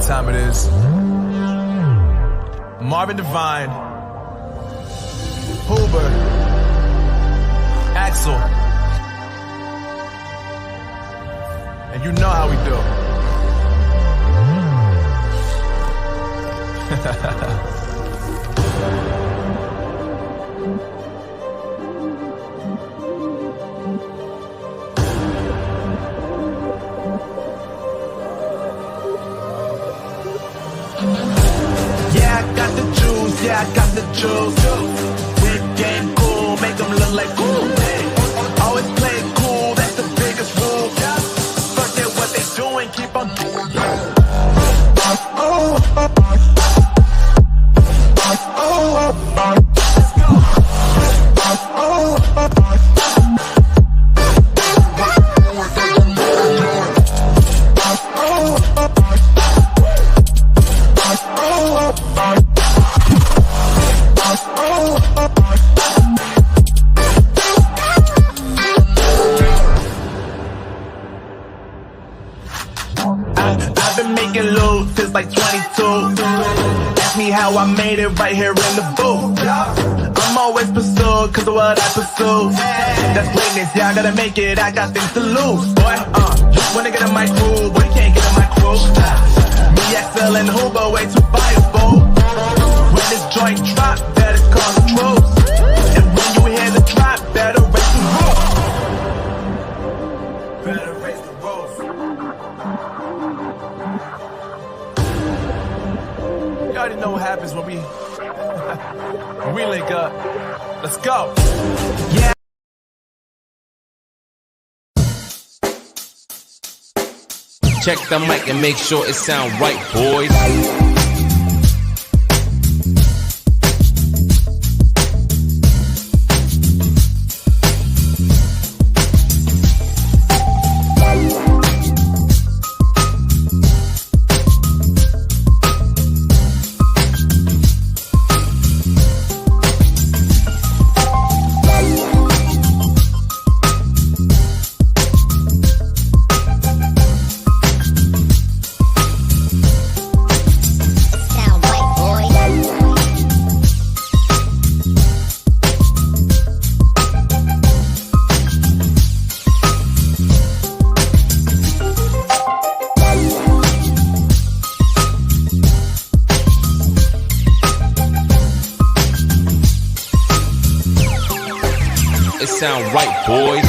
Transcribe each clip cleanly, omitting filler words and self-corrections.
time it is. Marvin Devine, Huber, Axel, and you know how we do. Yeah, I got the juice. Big game cool, make them look like cool. Always play it cool, that's the biggest rule. Forget what they doing, keep on doing that. I've been making loot since like 22. Ask me how I made it right here in the booth. I'm always pursued cause of what I pursue. That's greatness, yeah, I gotta make it, I got things to lose. Boy, wanna get in my crew, but you can't get in my crew. Me, Axel, and Huber, way too fireable. When this joint drop, better call the troops. And when you hear the drop, better raise the roof. Better raise the roof. You already know what happens when we link up. Let's go. Yeah. Check the mic and make sure it sound right, boys. It sound right, boys.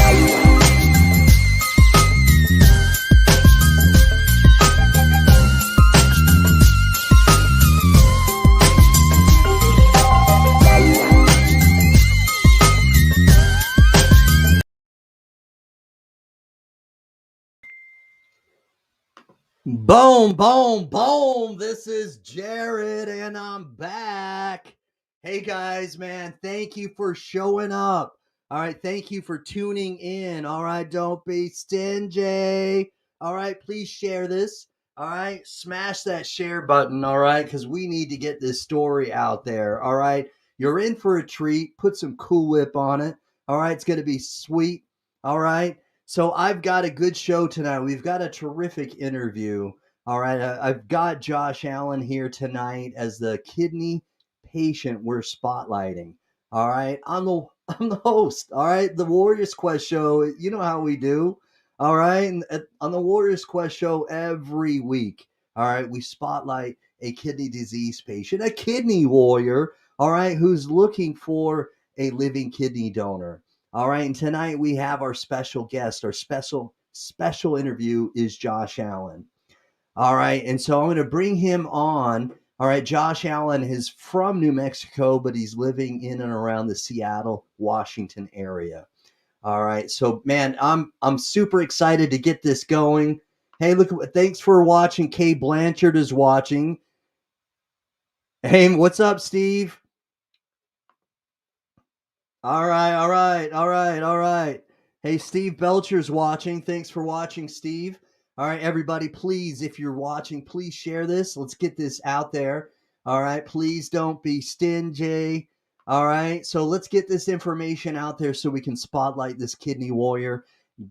Boom, boom, boom. This is Jared and I'm back. Hey guys, man, thank you for showing up. All right, thank you for tuning in. All right, don't be stingy. All right, please share this. All right, smash that share button. All right, because we need to get this story out there. All right, you're in for a treat. Put some Cool Whip on it. All right, it's going to be sweet. All right. So I've got a good show tonight. We've got a terrific interview. All right. I've got Josh Allen here tonight as the kidney patient we're spotlighting. All right. I'm the host. All right. The Warriors Quest show. You know how we do. All right. And on the Warriors Quest show every week. All right. We spotlight a kidney disease patient, a kidney warrior. All right. Who's looking for a living kidney donor. All right, and tonight we have our special guest. Our special interview is Josh Allen. All right, and so I'm going to bring him on. All right, Josh Allen is from New Mexico, but he's living in and around the Seattle, Washington area. All right, so man, I'm super excited to get this going. Hey, thanks for watching. Kay Blanchard is watching. Hey, what's up, Steve? All right. Hey, Steve Belcher's watching. Thanks for watching, Steve. All right, everybody, please, if you're watching, please share this. Let's get this out there. All right, please don't be stingy. All right, so let's get this information out there so we can spotlight this kidney warrior.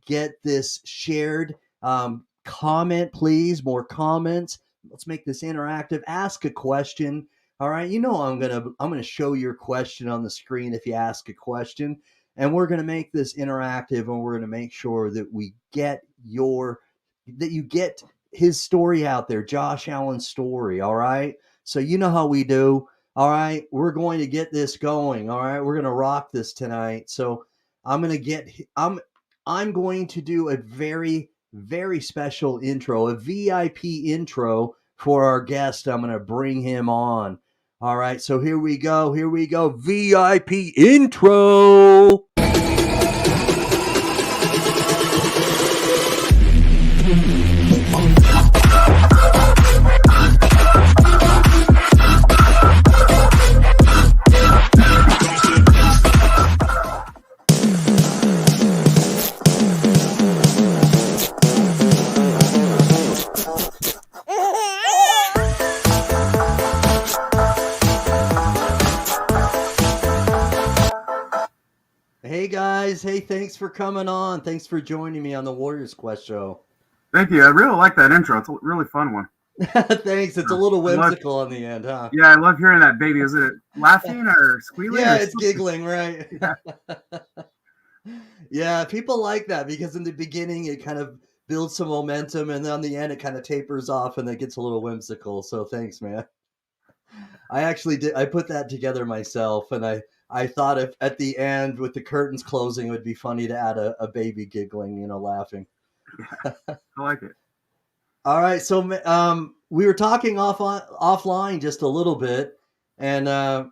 Get this shared. Comment, please. More comments. let's make this interactive. Ask a question. All right, you know I'm gonna show your question on the screen if you ask a question, and we're gonna make this interactive, and we're gonna make sure that you get his story out there, Josh Allen's story. All right, so you know how we do. All right, we're going to get this going. All right, we're gonna rock this tonight. So I'm going to do a very, very special intro, a VIP intro for our guest. I'm going to bring him on. All right, so here we go. Here we go. VIP intro. Hey guys, hey, thanks for coming on. Thanks for joining me on the Warriors Quest show. Thank you. I really like that intro. It's a really fun one. Thanks. It's a little whimsical on the end, huh? Yeah, I love hearing that baby. Is it laughing or squealing? Yeah, or it's something? giggling, right? Yeah, people like that because in the beginning it kind of builds some momentum, and then on the end it kind of tapers off and it gets a little whimsical. So thanks, man. I actually did. I put that together myself, and I thought if at the end with the curtains closing, it would be funny to add a baby giggling, laughing. Yeah, I like it. All right, so we were talking offline just a little bit, and and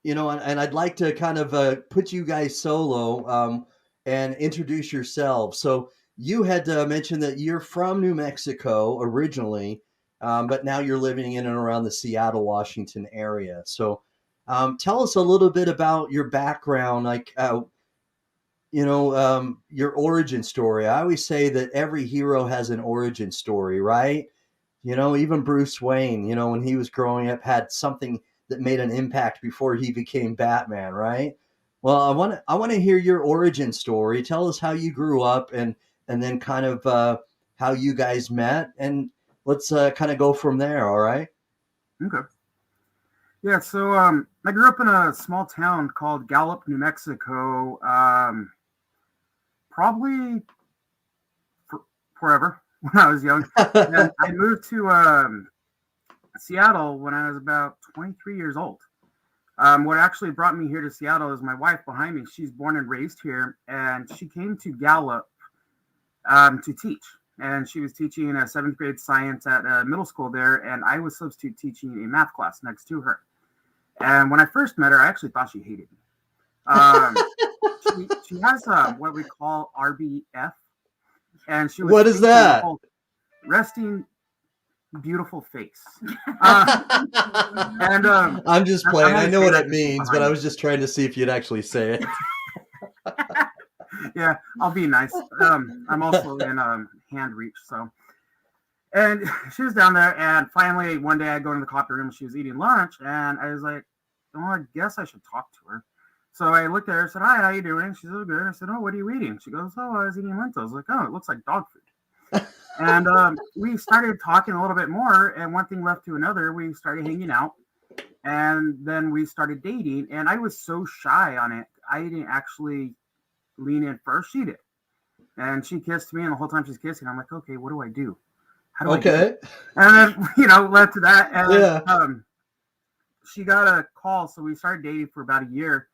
I'd like to kind of put you guys solo and introduce yourselves. So you had mentioned that you're from New Mexico originally, but now you're living in and around the Seattle, Washington area. So tell us a little bit about your background, like your origin story. I always say that every hero has an origin story, right? Even Bruce Wayne, when he was growing up, had something that made an impact before he became Batman, right? Well, I want to hear your origin story. Tell us how you grew up, and then kind of how you guys met, and let's kind of go from there. All right? Okay. Yeah, so I grew up in a small town called Gallup, New Mexico. Probably forever when I was young. And I moved to Seattle when I was about 23 years old. What actually brought me here to Seattle is my wife behind me. She's born and raised here, and she came to Gallup to teach. And she was teaching a 7th grade science at a middle school there, and I was substitute teaching a math class next to her. And when I first met her, I actually thought she hated me. She has what we call RBF, and she was what is that? Resting beautiful face. And I'm just playing. I know what it means, means, but I was just trying to see if you'd actually say it. Yeah, I'll be nice. I'm also in hand reach, so. And she was down there, and finally one day I go into the coffee room. She was eating lunch, and I was like, "Oh, I guess I should talk to her." So I looked at her and said, "Hi, how you doing?" She's "Oh, good." I said, "Oh, what are you eating?" She goes, "Oh, I was eating lentils." I was like, "Oh, it looks like dog food." And we started talking a little bit more, and one thing left to another. We started hanging out, and then we started dating. And I was so shy on it, I didn't actually lean in first. She did, and she kissed me, and the whole time she's kissing, I'm like, "Okay, what do I do? How do I do it?" And then led to that, and she got a call, so we started dating for about a year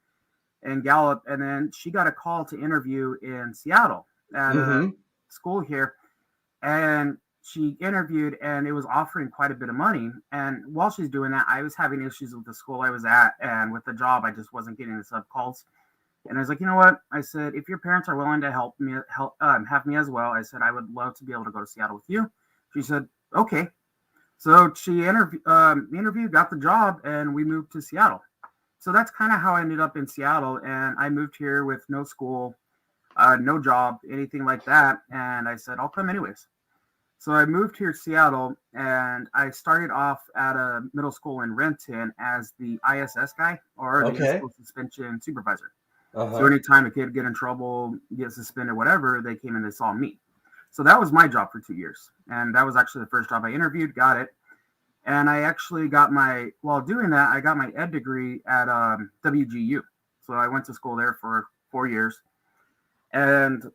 in Gallup, and then she got a call to interview in Seattle at a school here. And she interviewed, and it was offering quite a bit of money. And while she's doing that, I was having issues with the school I was at, and with the job, I just wasn't getting the sub calls. And I was like, you know what? I said, if your parents are willing to have me as well, I said, I would love to be able to go to Seattle with you. She said, okay. So she interviewed, got the job, and we moved to Seattle. So that's kind of how I ended up in Seattle. And I moved here with no school, no job, anything like that. And I said, I'll come anyways. So I moved here to Seattle, and I started off at a middle school in Renton as the ISS guy, or the in-school suspension supervisor. So anytime a kid get in trouble, get suspended, whatever, they came and they saw me. So that was my job for 2 years. And that was actually the first job I interviewed, got it. And I actually while doing that, I got my ed degree at WGU. So I went to school there for 4 years. And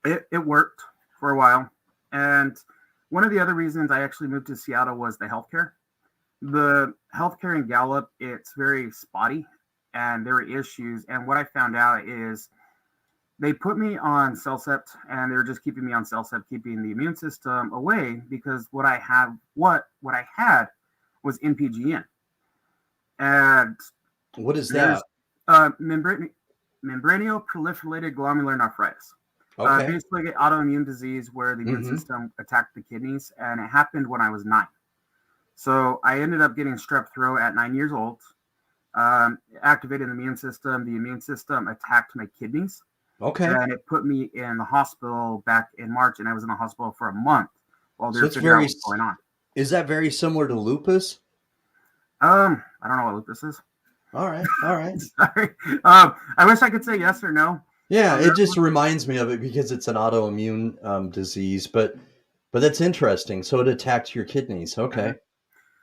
it worked for a while. And one of the other reasons I actually moved to Seattle was the healthcare. The healthcare in Gallup, it's very spotty and there were issues. And what I found out is they put me on CellCept and they were just keeping me on CellCept, keeping the immune system away because what I had was NPGN. And what is that? Membranous proliferative glomerular nephritis. Okay. Basically, an autoimmune disease where the immune system attacked the kidneys, and it happened when I was 9. So I ended up getting strep throat at 9 years old. Activated the immune system. The immune system attacked my kidneys. Okay. And it put me in the hospital back in March, and I was in the hospital for a month while they were figuring out what's going on. Is that very similar to lupus? I don't know what lupus is. All right. Sorry. I wish I could say yes or no. Yeah, it just reminds me of it because it's an autoimmune disease, but that's interesting. So it attacked your kidneys. Okay.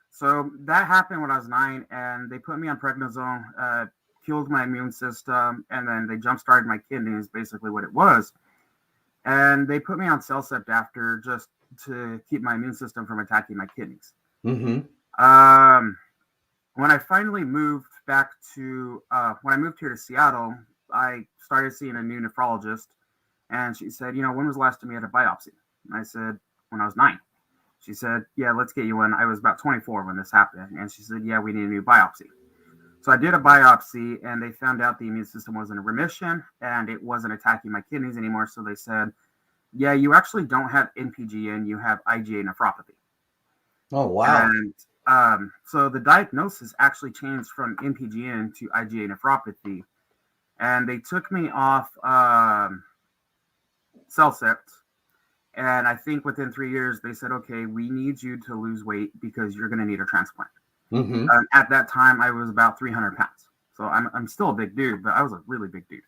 So that happened when I was 9, and they put me on prednisone, killed my immune system, and then they jump-started my kidneys, basically what it was. And they put me on CellCept after just to keep my immune system from attacking my kidneys. Mm-hmm. When I finally moved back to, when I moved here to Seattle, I started seeing a new nephrologist, and she said, when was the last time you had a biopsy? And I said, when I was 9. She said, yeah, let's get you one. I was about 24 when this happened. And she said, yeah, we need a new biopsy. So I did a biopsy, and they found out the immune system wasn't in remission, and it wasn't attacking my kidneys anymore. So they said, yeah, you actually don't have NPGN, you have IgA nephropathy. Oh, wow. And so the diagnosis actually changed from NPGN to IgA nephropathy. And they took me off CellCept. And I think within 3 years, they said, okay, we need you to lose weight because you're going to need a transplant. Mm-hmm. At that time, I was about 300 pounds. So I'm still a big dude, but I was a really big dude.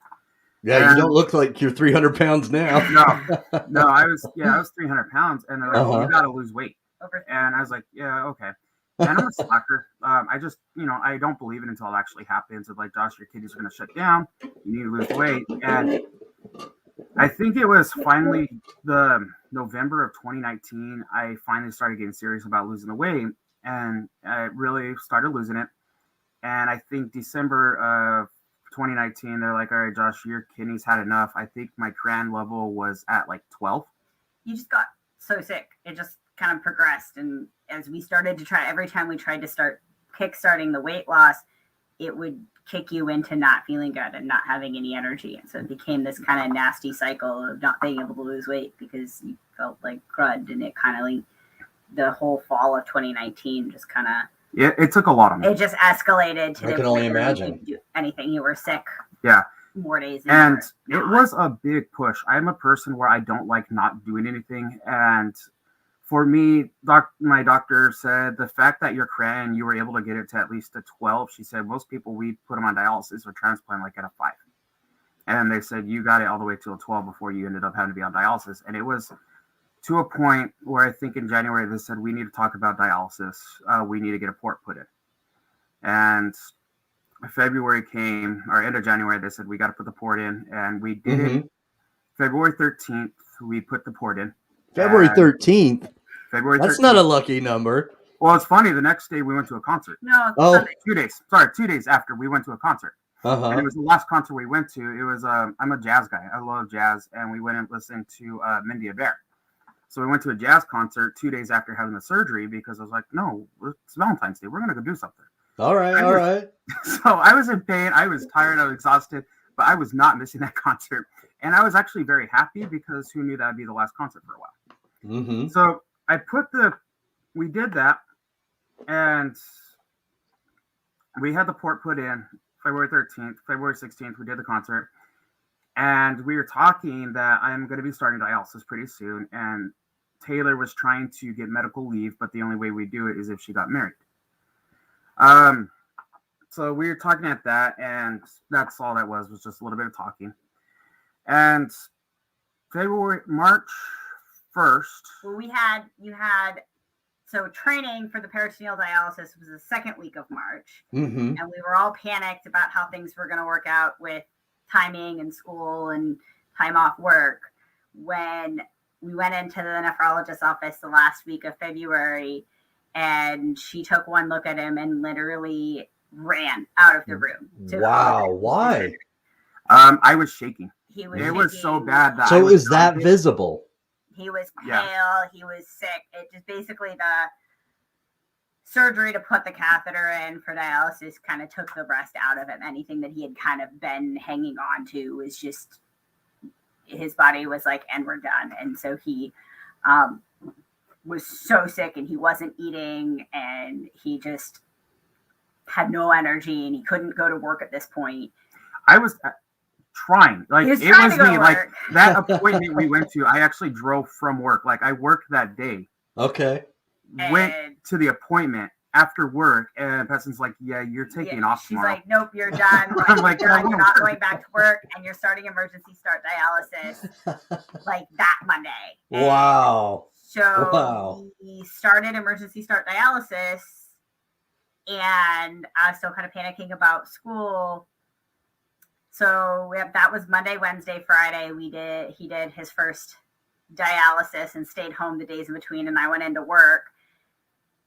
Yeah, you don't look like you're 300 pounds now. No, I was 300 pounds. And they're like, you got to lose weight. Okay. And I was like, yeah, okay. And I'm a slacker. I just, I don't believe it until it actually happens. It's like, Josh, your kidneys are going to shut down. You need to lose weight. And I think it was finally the November of 2019, I finally started getting serious about losing the weight. And I really started losing it. And I think December of 2019, they're like, all right, Josh, your kidneys had enough. I think my CRAN level was at like 12. You just got so sick. It just kind of progressed. And as we started to try, every time we tried to start kickstarting the weight loss, it would kick you into not feeling good and not having any energy. And so it became this kind of nasty cycle of not being able to lose weight because you felt like crud. And it kind of like the whole fall of 2019 just kind of, yeah, it took a lot of me. It just escalated to I can only imagine. You could do anything. You were sick. Yeah. More days. And it was a big push. I'm a person where I don't like not doing anything. And for me, my doctor said the fact that your CRAN, you were able to get it to at least a 12. She said most people, we put them on dialysis or transplant like at a 5. And they said you got it all the way to a 12 before you ended up having to be on dialysis. And it was to a point where I think in January they said we need to talk about dialysis. We need to get a port put in. And February came, or end of January, they said we got to put the port in, and we did it. February 13th, we put the port in. February 13th? February 13th. That's not a lucky number. Well, it's funny. The next day we went to a concert. No. Oh. 2 days. Sorry, 2 days after we went to a concert. Uh-huh. And it was the last concert we went to. It was, I'm a jazz guy. I love jazz. And we went and listened to Mindy Bear. So we went to a jazz concert 2 days after having the surgery because I was like, no, it's Valentine's Day. We're going to go do something. All right. So I was in pain. I was tired. I was exhausted. But I was not missing that concert. And I was actually very happy because who knew that would be the last concert for a while. Mm-hmm. So we did that. And we had the port put in February 13th. February 16th, we did the concert. And we were talking that I'm going to be starting dialysis pretty soon. And Taylor was trying to get medical leave, but the only way we do it is if she got married. So we were talking at that, and that's all that was just a little bit of talking. And March first. Well, so training for the peritoneal dialysis was the second week of March. Mm-hmm. And we were all panicked about how things were going to work out with timing and school and time off work. When we went into the nephrologist's office the last week of February, and she took one look at him and literally ran out of the room. Wow. Why? I was shaking. It was so bad that So is that visible? He was pale. Yeah. He was sick. It just basically the surgery to put the catheter in for dialysis kind of took the breast out of him. Anything that he had kind of been hanging on to was just, his body was like, and we're done. And so he was so sick, and he wasn't eating, and he just had no energy, and he couldn't go to work at this point. I was trying. Like, it was me. Like, that appointment we went to, I actually drove from work. Like, I worked that day. Okay. Went to the appointment after work, and Preston's like, yeah, you're taking off tomorrow. She's like, nope, you're done. Like, I'm like, you're not going back to work, and you're starting emergency start dialysis like that Monday. And wow. So we started emergency start dialysis, and I was still kind of panicking about school. So that was Monday, Wednesday, Friday. He did his first dialysis and stayed home the days in between, and I went into work.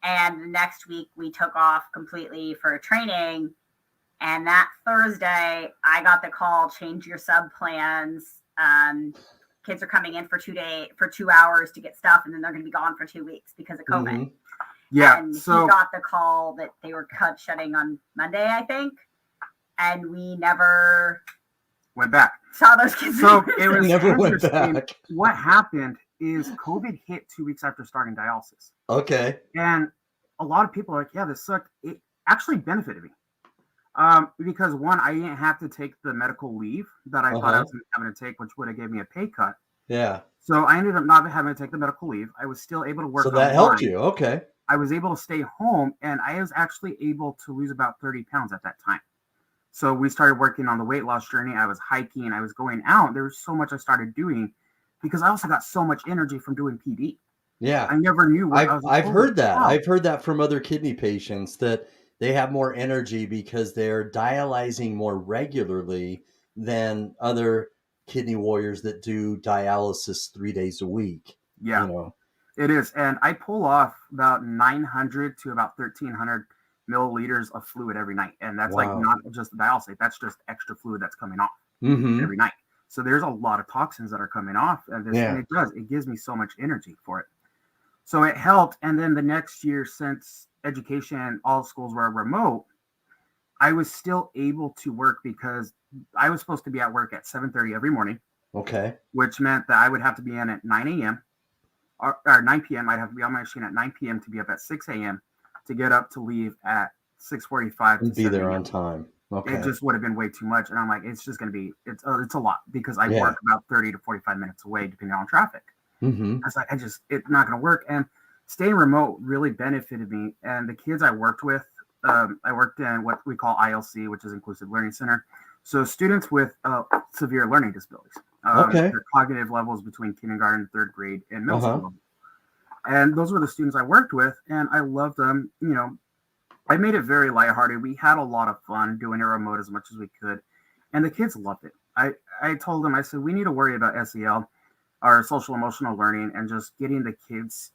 And the next week we took off completely for training. And that Thursday I got the call, change your sub plans. Kids are coming in for 2 hours to get stuff, and then they're going to be gone for 2 weeks because of COVID. Mm-hmm. Yeah. And so he got the call that they were shutting on Monday, I think. And we never went back. Saw those kids. So it was never went back. What happened is COVID hit 2 weeks after starting dialysis. Okay. And a lot of people are like, yeah, this sucked. It actually benefited me. Because one, I didn't have to take the medical leave that I thought I was having to take, which would have given me a pay cut. Yeah. So I ended up not having to take the medical leave. I was still able to work. So that helped you. Okay. I was able to stay home, and I was actually able to lose about 30 pounds at that time. So we started working on the weight loss journey. I was hiking. I was going out. There was so much I started doing because I also got so much energy from doing PD. Yeah. I never knew. I've heard that. Wow. I've heard that from other kidney patients that they have more energy because they're dialyzing more regularly than other kidney warriors that do dialysis 3 days a week. Yeah, it is. And I pull off about 900 to about 1,300 milliliters of fluid every night. And that's like not just dialysate. That's just extra fluid that's coming off every night. So there's a lot of toxins that are coming off. And it gives me so much energy for it. So it helped. And then the next year, since education, all schools were remote, I was still able to work because I was supposed to be at work at 7:30 every morning. Okay. Which meant that I would have to be in at 9 a.m. or 9 p.m. I'd have to be on my machine at 9 p.m. to be up at 6 a.m. to get up to leave at 6:45 and be there on time. Okay. It just would have been way too much. And I'm like, it's just going to be, it's a lot because I work about 30 to 45 minutes away depending on traffic. I was like, it's not going to work. And staying remote really benefited me. And the kids I worked with, I worked in what we call ILC, which is Inclusive Learning Center. So students with severe learning disabilities. Their cognitive levels between kindergarten, third grade, and middle school level. And those were the students I worked with, and I loved them. You know, I made it very lighthearted. We had a lot of fun doing it remote as much as we could, and the kids loved it. I told them, I said, we need to worry about SEL, our social emotional learning, and just getting the kids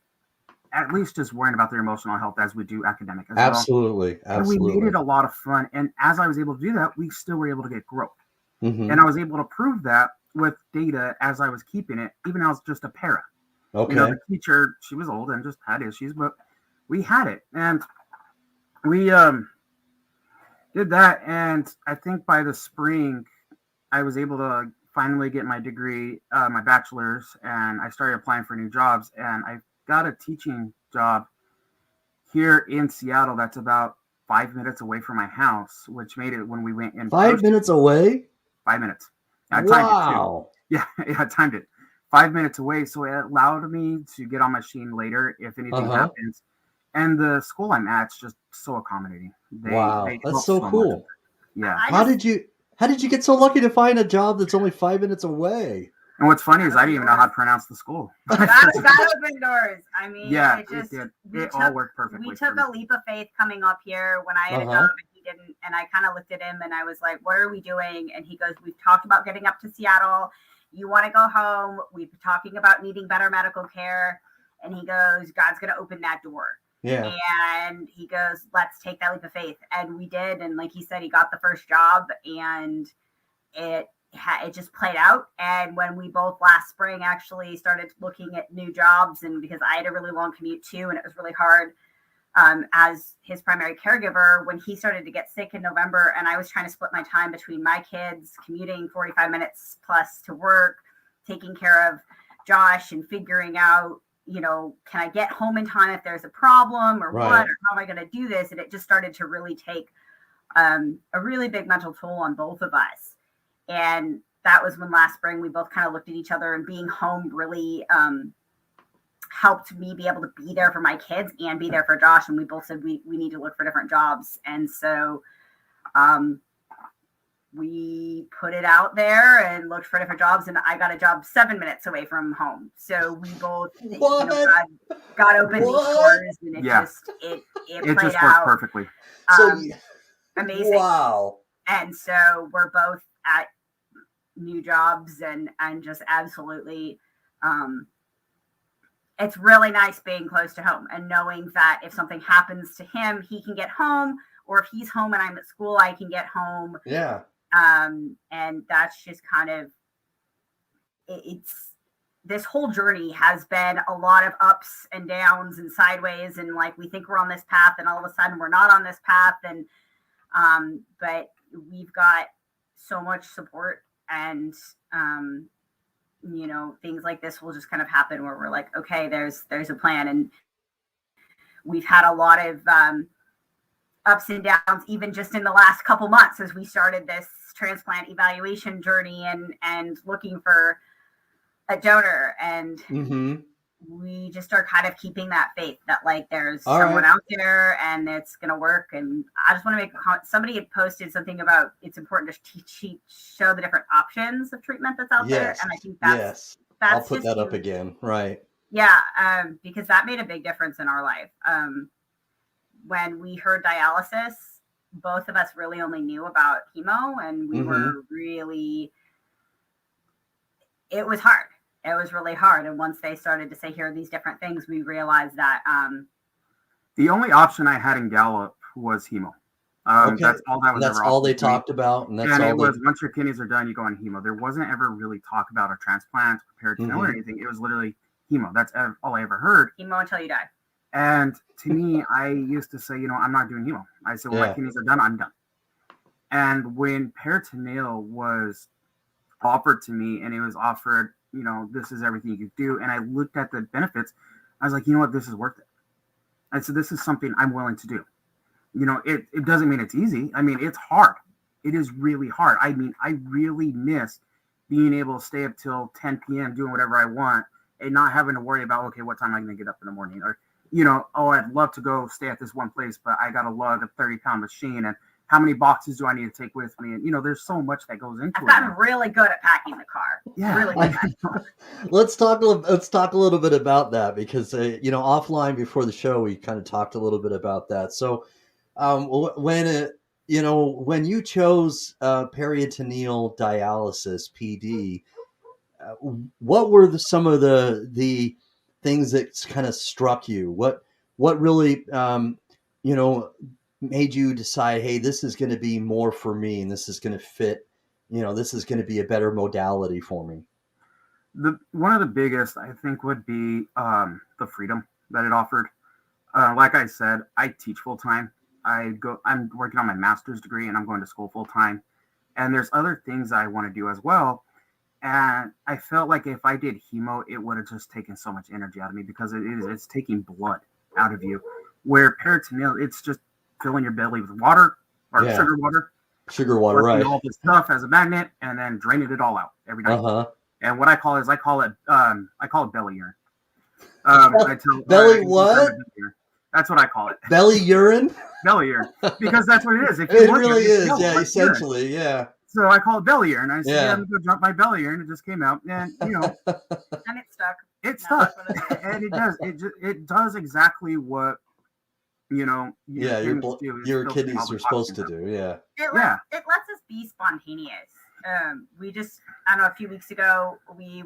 at least just worrying about their emotional health as we do academic as Absolutely. And we made it a lot of fun. And as I was able to do that, we still were able to get growth. And I was able to prove that with data as I was keeping it, even though I was just a para. Okay. You know, the teacher, she was old and just had issues, but we had it. And we did that. And I think by the spring, I was able to finally get my degree, my bachelor's, and I started applying for new jobs. And I got a teaching job here in Seattle that's about 5 minutes away from my house, which made it when we went in. 5 minutes away? 5 minutes. I timed it too. Yeah, I timed it. 5 minutes away. So it allowed me to get on my machine later if anything happens. And the school I'm at is just so accommodating. That's so cool. Yeah. How did you get so lucky to find a job that's only 5 minutes away? And what's funny is I didn't even know how to pronounce the school. that opened doors. I mean, Yeah, it just did. It all worked perfectly. We took a leap of faith coming up here when I had a job and he didn't, and I kind of looked at him and I was like, "What are we doing?" And he goes, "We've talked about getting up to Seattle. You want to go home? We've been talking about needing better medical care." And he goes, "God's going to open that door." Yeah. And he goes, "Let's take that leap of faith." And we did. And like he said, he got the first job and it just played out. And when we both last spring actually started looking at new jobs, and because I had a really long commute too, and it was really hard as his primary caregiver, when he started to get sick in November, and I was trying to split my time between my kids, commuting 45 minutes plus to work, taking care of Josh and figuring out, you know, can I get home in time if there's a problem or what, or how am I going to do this? And it just started to really take a really big mental toll on both of us. And that was when last spring we both kind of looked at each other, and being home really helped me be able to be there for my kids and be there for Josh. And we both said we need to look for different jobs. And so we put it out there and looked for different jobs. And I got a job 7 minutes away from home. So we both got open these doors, and it it played just out worked perfectly. Amazing. Wow. And so we're both at new jobs and just absolutely it's really nice being close to home and knowing that if something happens to him, he can get home, or if he's home and I'm at school, I can get home. Yeah. And that's just kind of it's this whole journey has been a lot of ups and downs and sideways, and like we think we're on this path and all of a sudden we're not on this path, and but we've got so much support, and you know, things like this will just kind of happen where we're like, okay, there's a plan. And we've had a lot of ups and downs even just in the last couple months as we started this transplant evaluation journey and looking for a donor, and we just are kind of keeping that faith that like there's someone out there and it's going to work. And I just want to make a comment. Somebody had posted something about it's important to show the different options of treatment that's out there. And I think that's I'll put that up again. Right. Yeah. Because that made a big difference in our life. When we heard dialysis, both of us really only knew about chemo, and we were really, it was hard. It was really hard. And once they started to say, here are these different things, we realized that the only option I had in Gallup was hemo. That's all that was. That's all they talked about. And it was once your kidneys are done, you go on hemo. There wasn't ever really talk about a transplant, peritoneal or anything. It was literally hemo. That's all I ever heard. Chemo until you die. And to me, I used to say, I'm not doing hemo. I said, well, my kidneys are done, I'm done. And when peritoneal was offered to me, and it was offered, this is everything you could do, and I looked at the benefits, I was like, you know what, this is worth it. I said, this is something I'm willing to do. It doesn't mean it's easy. I mean, it's hard. It is really hard. I mean, I really miss being able to stay up till 10 p.m. doing whatever I want and not having to worry about, okay, what time am I going to get up in the morning? Or, I'd love to go stay at this one place, but I got to lug a 30-pound machine, and how many boxes do I need to take with me? And, there's so much that goes into it. I've gotten really good at packing the car. Yeah. Really good at car. Let's talk a little bit about that, because, offline before the show, we kind of talked a little bit about that. So when you chose peritoneal dialysis, PD, what were some of the things that kind of struck you? What really, made you decide, hey, this is going to be more for me, and this is going to fit, this is going to be a better modality for me? One of the biggest, I think, would be the freedom that it offered. Like I said, I teach full time. I'm working on my master's degree, and I'm going to school full time. And there's other things I want to do as well. And I felt like if I did hemo, it would have just taken so much energy out of me, because it's taking blood out of you. Where peritoneal, it's just filling your belly with water or sugar water, right? All this stuff as a magnet, and then draining it all out every night. And what I call it belly urine. Belly what? That's what I call it. Belly urine. Belly urine, because that's what it is. It really is. Yeah, essentially. Yeah. So I called belly urine. I said, Yeah. I'm going to drop my belly urine. It just came out. And, And it stuck. it No, stuck. that's what it is. And it does. It does exactly what, your Yeah, kidneys do. is your filtering all kidneys the are supposed to toxins out. do. Yeah. It Yeah. lets us be spontaneous. We just, I don't know, a few weeks ago, we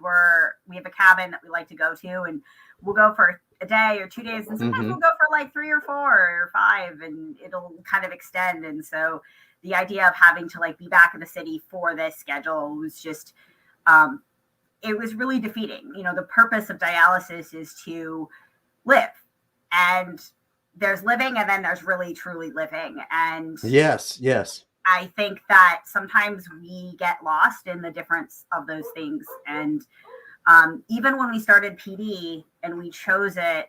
have a cabin that we like to go to, and we'll go for a day or 2 days, and sometimes we'll go for like 3 or 4 or 5, and it'll kind of extend. And so the idea of having to like be back in the city for this schedule was just, it was really defeating. The purpose of dialysis is to live, and there's living, and then there's really truly living. And Yes. I think that sometimes we get lost in the difference of those things. And even when we started PD and we chose it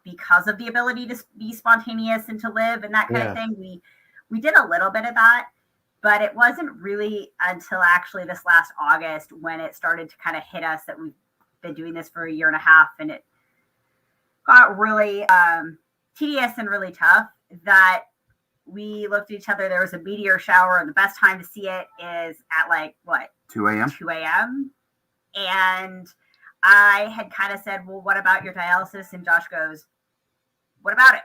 because of the ability to be spontaneous and to live and that kind of thing, we did a little bit of that, but it wasn't really until actually this last August when it started to kind of hit us that we've been doing this for a year and a half, and it got really tedious and really tough that we looked at each other. There was a meteor shower, and the best time to see it is at like 2 a.m. 2 a.m. And I had kind of said, well, what about your dialysis? And Josh goes, what about it?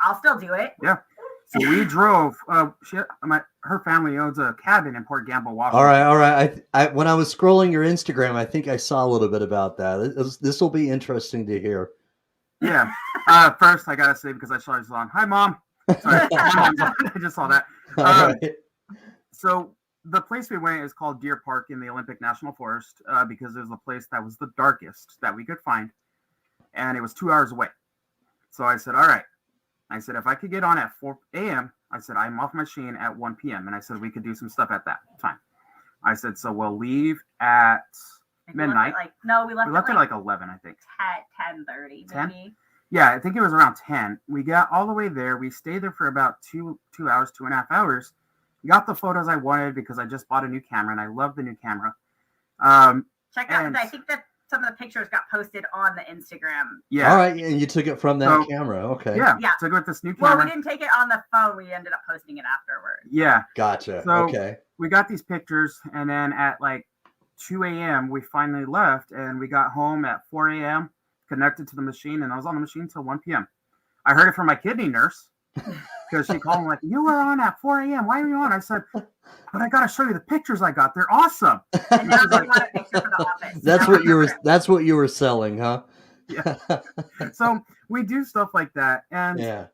I'll still do it. Yeah. So we drove. Her family owns a cabin in Port Gamble, Washington. All right. I when I was scrolling your Instagram, I think I saw a little bit about that. This will be interesting to hear. Yeah. First, I gotta say, because I saw this on. Hi, Mom. Sorry, I just saw that. All right. So the place we went is called Deer Park in the Olympic National Forest because it was the place that was the darkest that we could find, and it was 2 hours away. So I said, all right. I said, if I could get on at 4 a.m., I said, I'm off my machine at 1 p.m. And I said, we could do some stuff at that time. I said, so we'll leave at midnight. We left at like 11, I think. 10:30 maybe. Yeah, I think it was around 10. We got all the way there. We stayed there for about 2 hours, 2.5 hours. Got the photos I wanted because I just bought a new camera, and I love the new camera. Check out. I think that some of the pictures got posted on the Instagram. Yeah. All right, and you took it from that camera. Okay. Yeah. Took it with this new camera. Well, we didn't take it on the phone. We ended up posting it afterwards. Yeah. Gotcha. So okay. We got these pictures, and then at like 2 a.m., we finally left, and we got home at 4 a.m., connected to the machine, and I was on the machine till 1 p.m. I heard it from my kidney nurse because she called me like, you were on at 4 a.m. Why are you on? I said, but I got to show you the pictures I got. They're awesome. And now they want a picture for the office. That's what you were selling, huh? Yeah. So we do stuff like that, and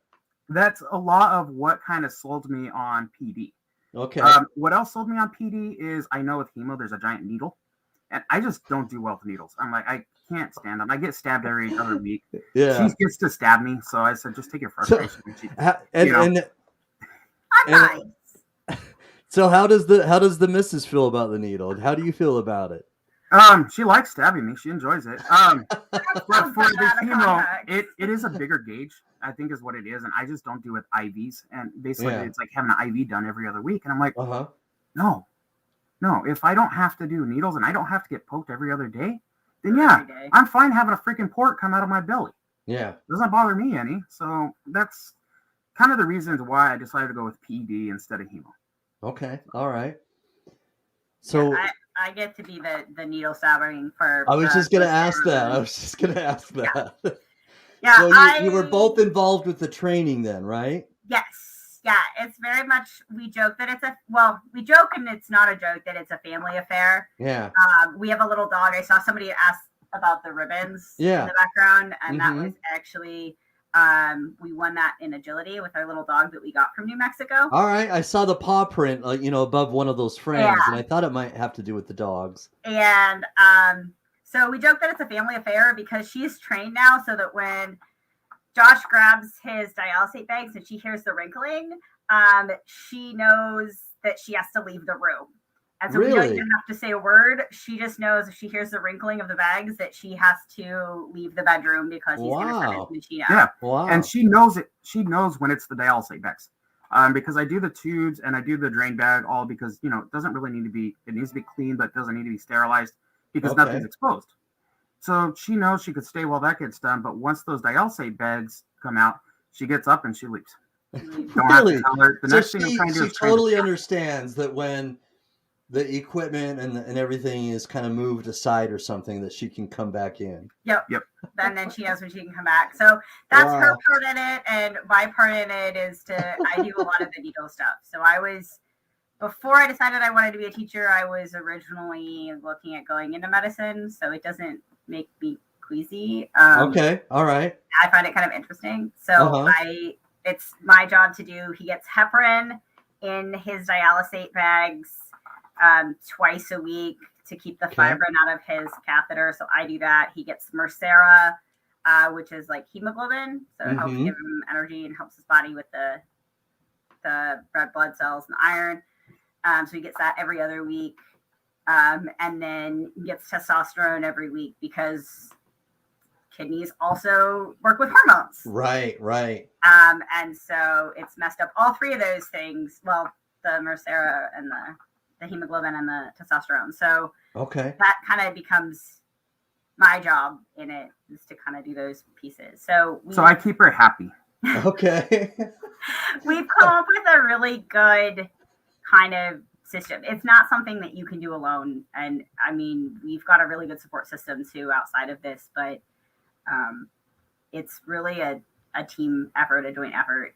that's a lot of what kind of sold me on PD. Okay. What else sold me on PD is I know with hemo there's a giant needle, and I just don't do well with needles. I'm like, I can't stand them. I get stabbed every other week. Yeah. She gets to stab me, so I said, just take your frustration. So how does the missus feel about the needle? How do you feel about it? She likes stabbing me. She enjoys it. But for the hemo, it is a bigger gauge, I think is what it is, and I just don't do with IVs. And basically, it's like having an IV done every other week, and I'm like, no. If I don't have to do needles and I don't have to get poked every other day, then I'm fine having a freaking port come out of my belly. Yeah, it doesn't bother me any. So that's kind of the reasons why I decided to go with PD instead of hemo. Okay, all right. So I get to be the needle stabbing for. I was just gonna ask that. Yeah. So you were both involved with the training then, right? Yes. Yeah, it's very much, we joke and it's not a joke that it's a family affair. Yeah. We have a little dog. I saw somebody ask about the ribbons in the background, and that was actually, we won that in agility with our little dog that we got from New Mexico. All right. I saw the paw print, above one of those frames, and I thought it might have to do with the dogs. And so we joke that it's a family affair because she's trained now so that when Josh grabs his dialysate bags and she hears the wrinkling, she knows that she has to leave the room. And so we don't even have to say a word. She just knows if she hears the wrinkling of the bags that she has to leave the bedroom because he's going to turn his machine out. Yeah. Wow. And she knows it. She knows when it's the dialysate bags. Because I do the tubes and I do the drain bag all because, it doesn't really need to be, it needs to be clean, but it doesn't need to be sterilized because nothing's exposed. So she knows she could stay while that gets done, but once those dialysate bags come out, she gets up and she leaves. Don't have to tell her. The next thing I'm trying to do is totally understands that when the equipment and everything is kind of moved aside or something that she can come back in. Yep. And then she knows when she can come back. So that's her Wow. part in it. And my part in it is I do a lot of the needle stuff. So before I decided I wanted to be a teacher, I was originally looking at going into medicine. So it doesn't make me queasy. Okay. All right. I find it kind of interesting. So it's my job to do. He gets heparin in his dialysate bags twice a week to keep the fibrin out of his catheter. So I do that. He gets Mircera, which is like hemoglobin. So it helps give him energy and helps his body with the red blood cells and iron. So he gets that every other week. And then he gets testosterone every week because kidneys also work with hormones. Right. And so it's messed up all three of those things. Well, the Mircera and the hemoglobin and the testosterone. So that kind of becomes my job in it, is to kind of do those pieces. So I keep her happy. Okay. We've come up with a really good kind of system. It's not something that you can do alone. And I mean, we've got a really good support system too outside of this, but it's really a team effort, a joint effort.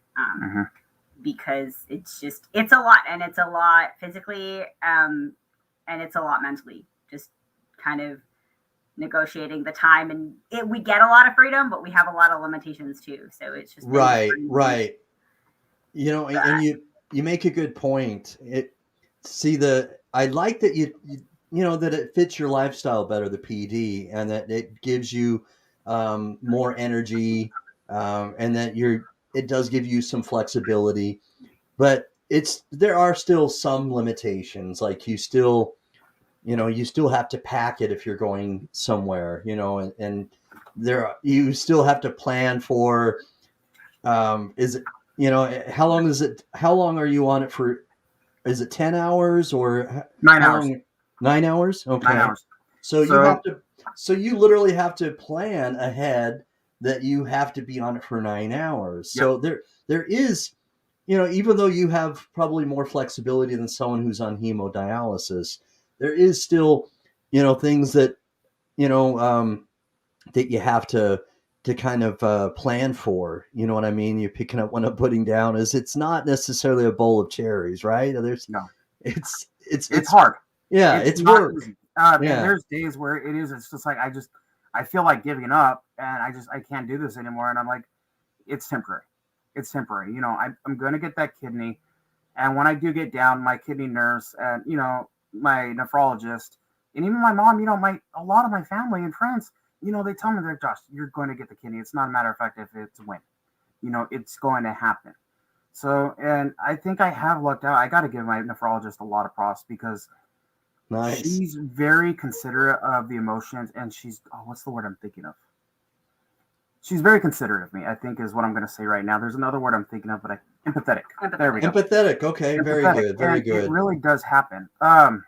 Because it's a lot, and it's a lot physically, and it's a lot mentally, just kind of negotiating the time. And we get a lot of freedom, but we have a lot of limitations too. So it's just right. You know, and you make a good point. I like that you know that it fits your lifestyle better, the PD, and that it gives you more energy, and that it does give you some flexibility, but there are still some limitations. Like you still have to pack it if you're going somewhere, and you still have to plan for, how long are you on it for? Is it 10 hours or 9 hours? 9 hours. Okay. 9 hours. So you literally have to plan ahead that you have to be on it for 9 hours. Yep. So there is, even though you have probably more flexibility than someone who's on hemodialysis, there is still, things that, that you have to kind of plan for. You know what I mean? You're picking up what I'm putting down it's not necessarily a bowl of cherries, right? It's hard. Yeah, it's work. Easy. And there's days where it's just like I feel like giving up, and I can't do this anymore. And I'm like, it's temporary. I'm going to get that kidney. And when I do get down, my kidney nurse and, my nephrologist and even my mom, a lot of my family and friends, they tell me, Josh, you're going to get the kidney. It's not a matter of fact if it's when, it's going to happen. So, and I think I have lucked out. I got to give my nephrologist a lot of props because she's very considerate of the emotions, and what's the word I'm thinking of? She's very considerate of me, I think is what I'm going to say right now. There's another word I'm thinking of, but empathetic. There we go. Empathetic. Okay. Empathetic. Very good. Very good. It really does happen. So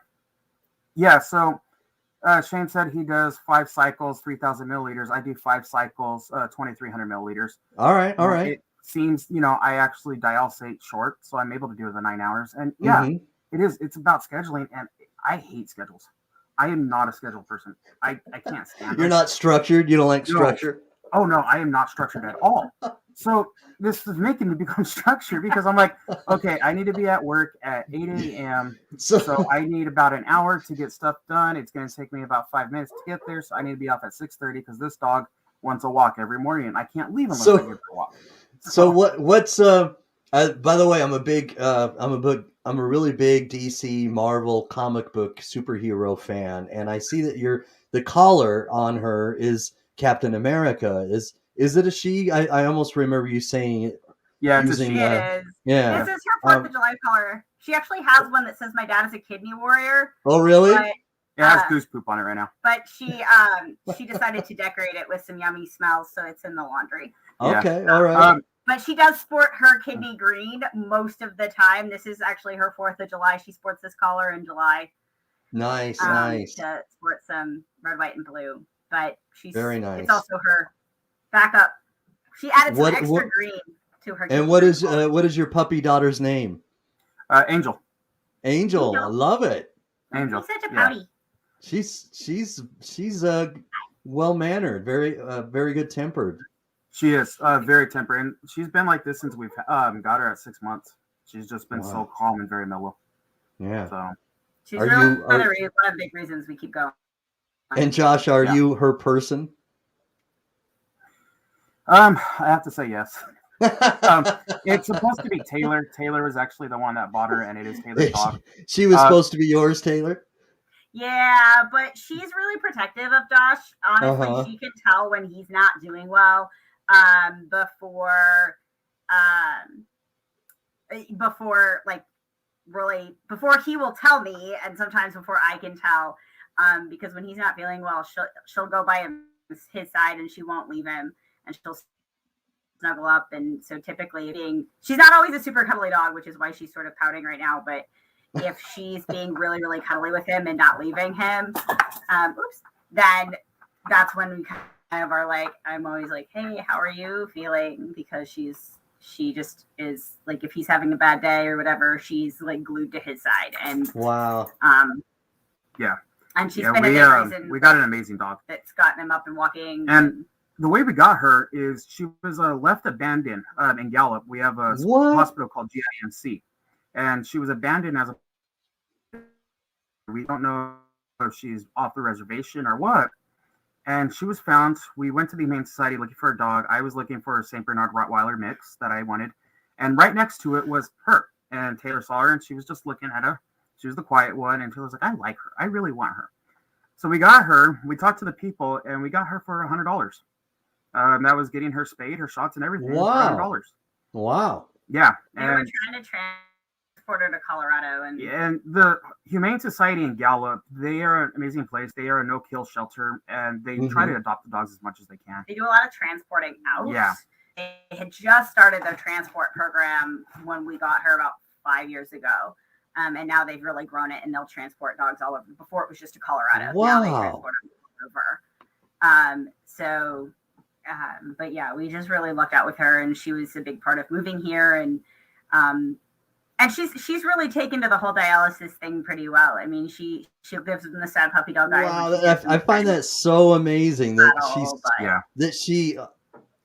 Shane said he does 5 cycles, 3,000 milliliters. I do 5 cycles, 2,300 milliliters. All right. It seems, I actually dialysate short, so I'm able to do the 9 hours. And it is. It's about scheduling, and I hate schedules. I am not a scheduled person. I can't stand it. You're not structured? You don't like structure? Oh, no, I am not structured at all. So this is making me become structured because I'm like, okay, I need to be at work at 8 a.m. So I need about an hour to get stuff done. It's going to take me about 5 minutes to get there. So I need to be off at 6:30 because this dog wants a walk every morning, and I can't leave unless I get for a walk. So what's by the way, I'm a really big DC Marvel comic book superhero fan, and I see that the collar on her is Captain America. Is it a she? I almost remember you saying it. Yeah, using, it is. Yeah. This is her 4th of July collar. She actually has one that says "My dad is a kidney warrior." Oh, really? But, it has goose poop on it right now. But she decided to decorate it with some yummy smells, so it's in the laundry. Okay, all right. But she does sport her kidney green most of the time. This is actually her 4th of July. She sports this collar in July. Nice. To sport some red, white, and blue. But she's very nice. It's also her backup. She added some extra green to her. And what is your puppy daughter's name? Angel. Angel. I love it. Angel. He's such a Yeah. pouty. She's well mannered, very good tempered. She is very tempered, and she's been like this since we've got her at 6 months. She's just been so calm and very mellow. Yeah. So she's really one of the big reasons we keep going. And Josh, are you her person? I have to say yes. It's supposed to be Taylor. Taylor was actually the one that bought her, and it is Taylor's dog. She was supposed to be yours, Taylor? Yeah, but she's really protective of Josh. Honestly, she can tell when he's not doing well. Before he will tell me, and sometimes before I can tell, because when he's not feeling well, she'll go by his side and she won't leave him, and she'll snuggle up. And so typically she's not always a super cuddly dog, which is why she's sort of pouting right now, but if she's being really, really cuddly with him and not leaving him, then that's when we kind of are like, I'm always like, hey, how are you feeling? Because she just is like, if he's having a bad day or whatever, she's like glued to his side. And yeah. And she's been a big reason. We got an amazing dog that's gotten him up and walking. And the way we got her is she was left abandoned in Gallup. We have a hospital called GINC, and she was abandoned as a. We don't know if she's off the reservation or what. And she was found. We went to the Humane Society looking for a dog. I was looking for a St. Bernard Rottweiler mix that I wanted. And right next to it was her. And Taylor saw her, and she was just looking at her. She was the quiet one. And Taylor was like, I like her. I really want her. So we got her. We talked to the people, and we got her for $100. That was getting her spayed, her shots, and everything. Wow. For $100. Wow. Yeah. They were trying to transport her to Colorado. And the Humane Society in Gallup, they are an amazing place. They are a no-kill shelter, and they try to adopt the dogs as much as they can. They do a lot of transporting out. Yeah. They had just started their transport program when we got her about 5 years ago. And now they've really grown it, and they'll transport dogs all over. Before it was just to Colorado. Wow. Now they transport them all over. But yeah, we just really lucked out with her, and she was a big part of moving here. And she's really taken to the whole dialysis thing pretty well. I mean, she lives in the sad puppy dog. Wow, I find that so amazing that she,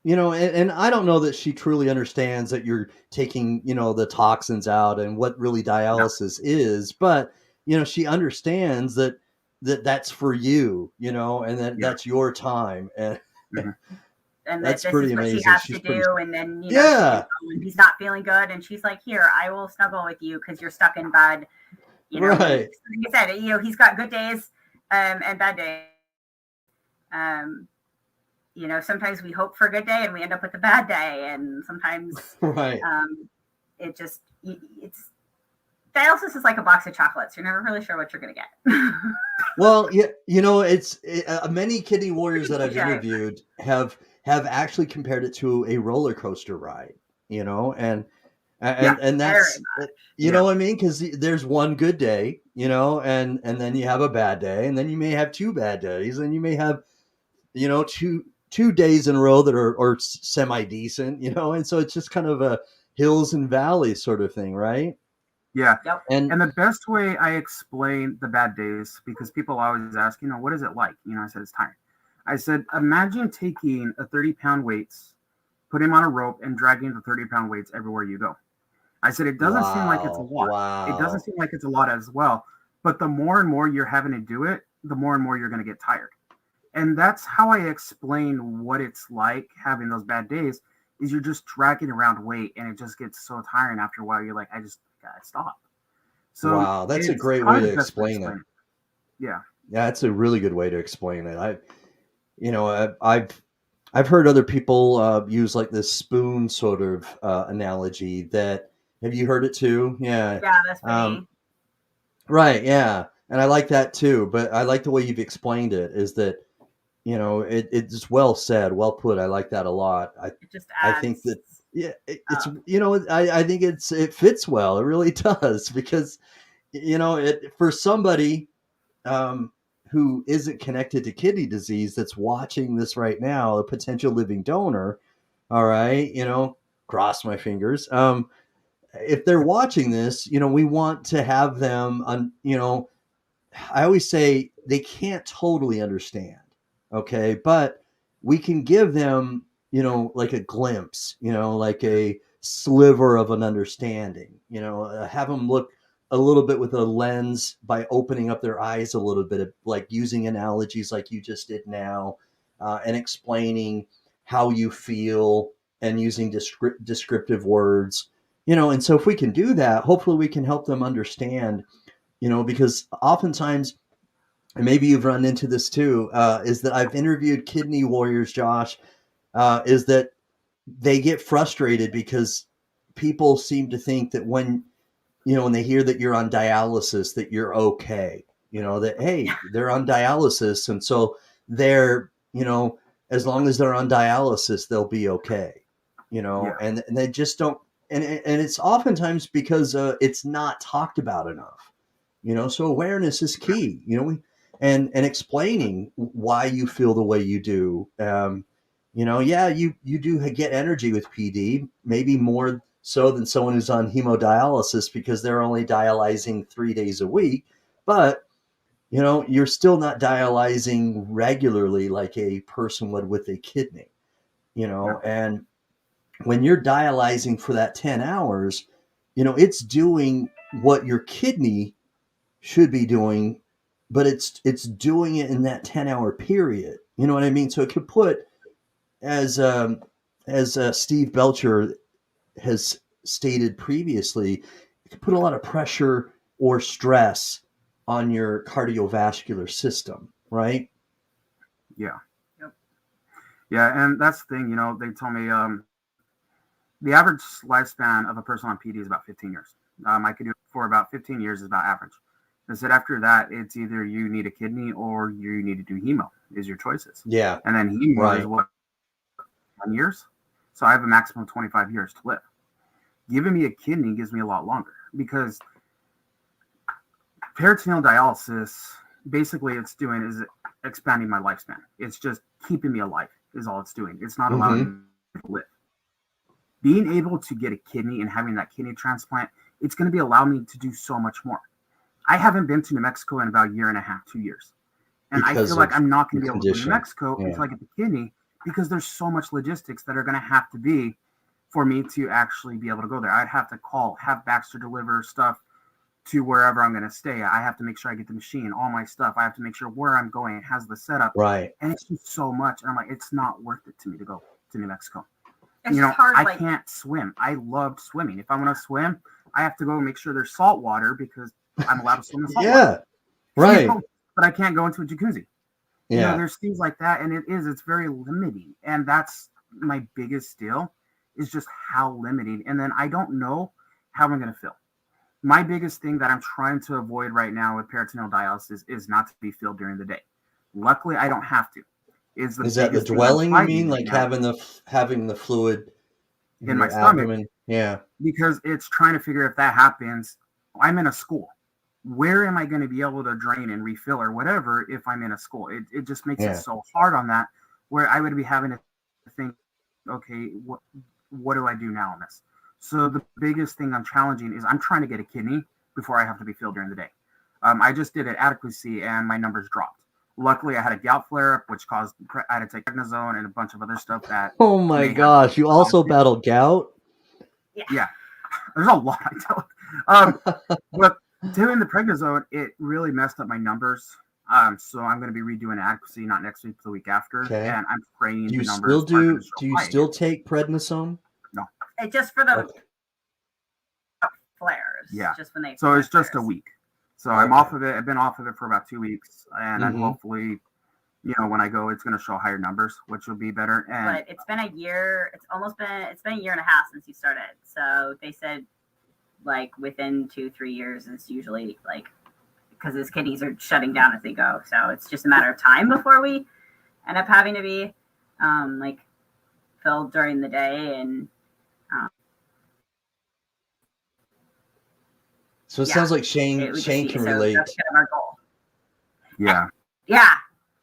you know, and I don't know that she truly understands that you're taking, you know, the toxins out and what really dialysis is, but you know, she understands that that's for you, you know, and that's your time, and and that's this pretty is what amazing. She has to do, and then you know, when he's not feeling good, and she's like, "Here, I will snuggle with you because you're stuck in bed." You know, right? Like I said, you know, he's got good days and bad days. You know, sometimes we hope for a good day and we end up with a bad day, and sometimes it's dialysis is like a box of chocolates. You're never really sure what you're going to get. Well, yeah, you know, many kidney warriors that I've interviewed have actually compared it to a roller coaster ride, you know, and that's, you know what I mean? Because there's one good day, you know, and then you have a bad day, and then you may have two bad days, and you may have, you know, two days in a row that are semi decent, you know, and so it's just kind of a hills and valleys sort of thing, right? Yeah. Yep. And the best way I explain the bad days, because people always ask, you know, what is it like? You know, I said, it's tiring. I said, imagine taking a 30-pound weights, putting him on a rope, and dragging the 30-pound weights everywhere you go. I said, it doesn't seem like it's a lot. Wow. It doesn't seem like it's a lot as well. But the more and more you're having to do it, the more and more you're going to get tired. And that's how I explain what it's like having those bad days, is you're just dragging around weight, and it just gets so tiring after a while. You're like, I just gotta stop. So wow, that's a great way to explain it. Yeah, that's a really good way to explain it. I've heard other people use like this spoon sort of analogy. That, have you heard it too? Yeah, that's funny. Right, yeah, and I like that too. But I like the way you've explained it. Is that, you know, it's well said, well put. I like that a lot. I think that. Yeah, it's you know, I think it fits well. It really does, because, you know, for somebody who isn't connected to kidney disease that's watching this right now, a potential living donor, all right, you know, cross my fingers. If they're watching this, you know, we want to have them, you know, I always say they can't totally understand. Okay. But we can give them, like a glimpse, like a sliver of an understanding, have them look a little bit with a lens by opening up their eyes a little bit, like using analogies like you just did now, and explaining how you feel and using descriptive words, and so if we can do that, hopefully we can help them understand, because oftentimes, and maybe you've run into this too, is that I've interviewed kidney warriors, Josh, is that they get frustrated because people seem to think that when they hear that you're on dialysis, that you're okay, that, hey, they're on dialysis. And so they're, as long as they're on dialysis, they'll be okay, and they just don't. And it's oftentimes because it's not talked about enough, so awareness is key, and explaining why you feel the way you do. Yeah, you do get energy with PD, maybe more so than someone who's on hemodialysis because they're only dialyzing 3 days a week. But, you're still not dialyzing regularly like a person would with a kidney, and when you're dialyzing for that 10 hours, it's doing what your kidney should be doing, but it's doing it in that 10-hour period. You know what I mean? So it could put, as Steve Belcher has stated previously, it can put a lot of pressure or stress on your cardiovascular system, right? Yeah. Yep. Yeah, and that's the thing, they tell me the average lifespan of a person on PD is about 15 years. I could do it for about 15 years is about average. They said after that, it's either you need a kidney or you need to do hemo is your choices. Yeah. And then hemo is what, 10 years? So I have a maximum of 25 years to live. Giving me a kidney gives me a lot longer because peritoneal dialysis, basically it's doing is expanding my lifespan. It's just keeping me alive is all it's doing. It's not allowing me to live. Being able to get a kidney and having that kidney transplant, it's going to be allowing me to do so much more. I haven't been to New Mexico in about a year and a half, 2 years. And I feel like I'm not going to be able to go to New Mexico until I get the kidney because there's so much logistics that are going to have to be for me to actually be able to go there. I'd have to have Baxter deliver stuff to wherever I'm going to stay. I have to make sure I get the machine, all my stuff. I have to make sure where I'm going has the setup. Right. And it's just so much. And I'm like, it's not worth it to me to go to New Mexico. It's hard, I can't swim. I loved swimming. If I want to swim, I have to go and make sure there's salt water because I'm allowed to swim in salt water. Right. But I can't go into a jacuzzi. Yeah. There's things like that. And it's very limiting. And that's my biggest deal is just how limiting. And then I don't know how I'm going to feel. My biggest thing that I'm trying to avoid right now with peritoneal dialysis is not to be filled during the day. Luckily, I don't have to. Is that the dwelling you mean? Like having the fluid in my stomach? Abdomen? Yeah. Because it's trying to figure if that happens. I'm in a school. Where am I going to be able to drain and refill or whatever if I'm in a school? It just makes it so hard on that where I would be having to think, okay, what do I do now on this? So the biggest thing I'm challenging is I'm trying to get a kidney before I have to be filled during the day. I just did an adequacy and my numbers dropped. Luckily, I had a gout flare-up, which caused I had to take prednisone and a bunch of other stuff that. Oh my gosh! You also battle gout? Yeah. There's a lot I don't. But doing the prednisone, it really messed up my numbers. So I'm going to be redoing adequacy not next week, but the week after. Okay. And I'm praying the numbers. Do you still take prednisone? No. It's just for the flares. Yeah. Just when they. So it's just a week. So I'm off of it. I've been off of it for about 2 weeks, and I'm hopefully, when I go, it's going to show higher numbers, which will be better. And but it's been a year. It's been a year and a half since you started. So they said, like within 2-3 years, it's usually like because his kidneys are shutting down as they go. So it's just a matter of time before we end up having to be like filled during the day and. So it sounds like Shane can relate. That's kind of our goal. Yeah.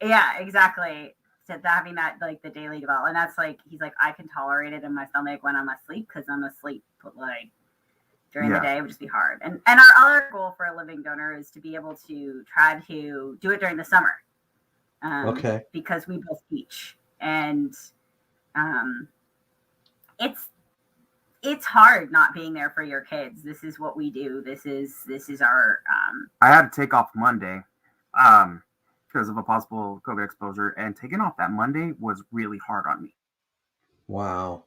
Yeah, exactly. So having that like the daily development, and that's like he's like I can tolerate it in my stomach when I'm asleep because I'm asleep like during the day would just be hard. And our other goal for a living donor is to be able to try to do it during the summer. Okay. Because we both teach, and it's hard not being there for your kids. This is what we do. This is our. I had to take off Monday, because of a possible COVID exposure, and taking off that Monday was really hard on me. Wow.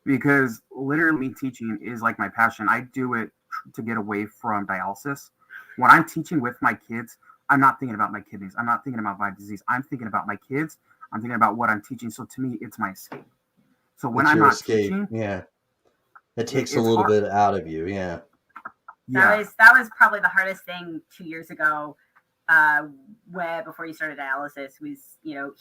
Because literally teaching is like my passion. I do it to get away from dialysis. When I'm teaching with my kids, I'm not thinking about my kidneys. I'm not thinking about my disease. I'm thinking about my kids. I'm thinking about what I'm teaching. So to me, it's my escape. So when I'm not teaching, it takes a little bit out of you. Yeah. That was probably the hardest thing 2 years ago. Where before you started dialysis was,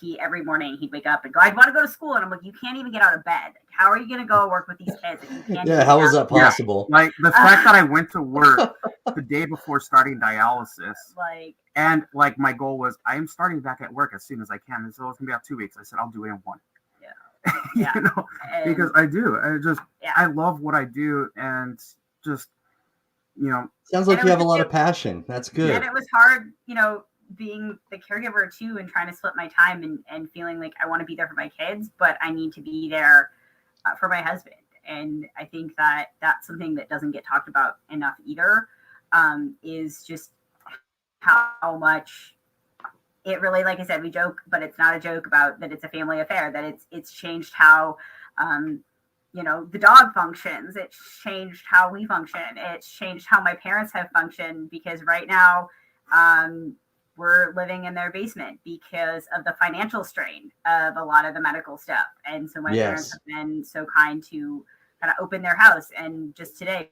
he every morning he'd wake up and go, "I want to go to school," and I'm like, "You can't even get out of bed. How are you going to go work with these kids if you can't?" How is that possible? Yeah. Like the fact that I went to work the day before starting dialysis, and my goal was, I am starting back at work as soon as I can. And so it's gonna be about 2 weeks. I said I'll do it in one. Yeah, because I do. I love what I do, and just. Sounds like you have a lot of passion. That's good. And it was hard, being the caregiver too, and trying to split my time and feeling like I want to be there for my kids, but I need to be there for my husband. And I think that that's something that doesn't get talked about enough either, is just how much it really, like I said, we joke, but it's not a joke about that it's a family affair, that it's changed how, the dog functions. It's changed how we function. It's changed how my parents have functioned, because right now we're living in their basement because of the financial strain of a lot of the medical stuff. And so my parents have been so kind to kind of open their house. And just today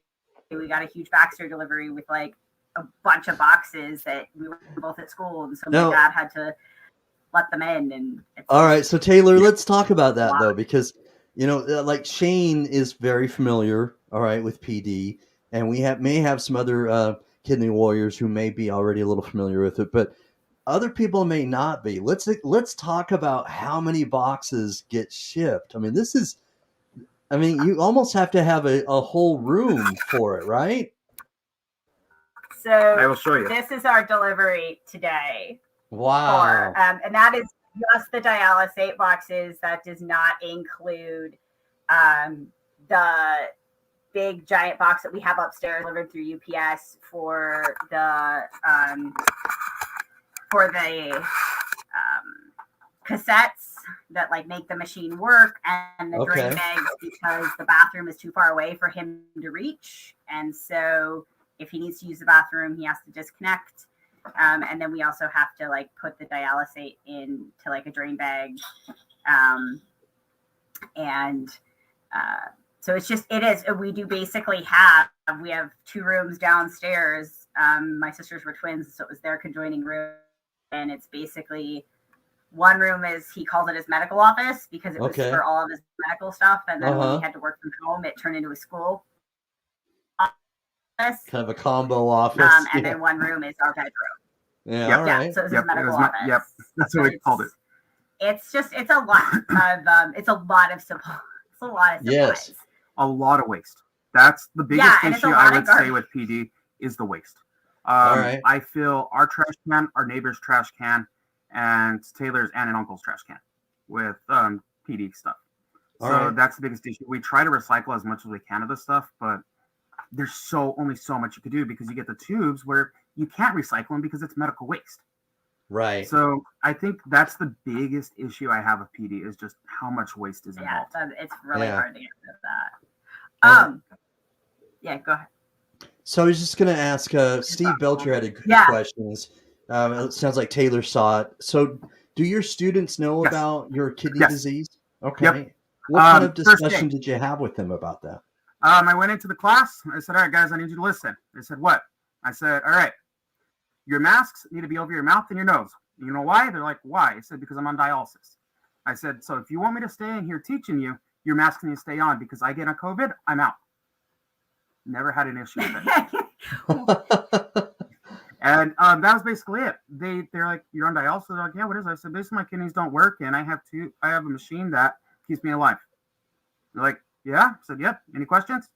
we got a huge Baxter delivery with a bunch of boxes that we were both at school. And so my dad had to let them in. And all right. So Taylor, let's talk about that though, because Shane is very familiar, all right, with PD, and we may have some other kidney warriors who may be already a little familiar with it, but other people may not be. Let's talk about how many boxes get shipped. I mean, you almost have to have a whole room for it, right? So I will show you. This is our delivery today. Wow. And that is just the dialysate boxes. That does not include the big giant box that we have upstairs delivered through UPS for the cassettes that make the machine work, and the drain bags, because the bathroom is too far away for him to reach. And so if he needs to use the bathroom, he has to disconnect. And then we also have to put the dialysate into a drain bag. So we do basically we have 2 rooms downstairs. My sisters were twins, so it was their conjoining room. And it's basically one room he calls it his medical office, because it was for all of his medical stuff. And then when he had to work from home, it turned into a school office. Kind of a combo office. And then one room is our bedroom. Yeah, all right. So it's his medical office. Yep, that's what we called it. It's a lot of it's a lot of supplies. It's a lot of supplies. Yes. A lot of waste. That's the biggest issue I would say with PD is the waste. All right. I fill our trash can, our neighbor's trash can, and Taylor's aunt and uncle's trash can with PD stuff. So that's the biggest issue. We try to recycle as much as we can of this stuff, but there's only so much you can do, because you get the tubes where you can't recycle them because it's medical waste. Right. So I think that's the biggest issue I have with PD, is just how much waste is involved. Yeah, it's really hard to get rid of that. Go ahead. So I was just going to ask, Steve Belcher had a good questions. It sounds like Taylor saw it. So do your students know about your kidney disease? Okay. Yep. What kind of discussion did you have with them about that? I went into the class. I said, all right, guys, I need you to listen. They said, what? I said, all right, your masks need to be over your mouth and your nose. You know why? They're like, why? I said, because I'm on dialysis. I said, so if you want me to stay in here teaching you, your mask needs to stay on, because I get on COVID, I'm out. Never had an issue with it. And that was basically it. They're like, you're on dialysis? They're like, yeah, what is it? I said, basically my kidneys don't work, and I have a machine that keeps me alive. They're like, yeah? I said, yep. Any questions?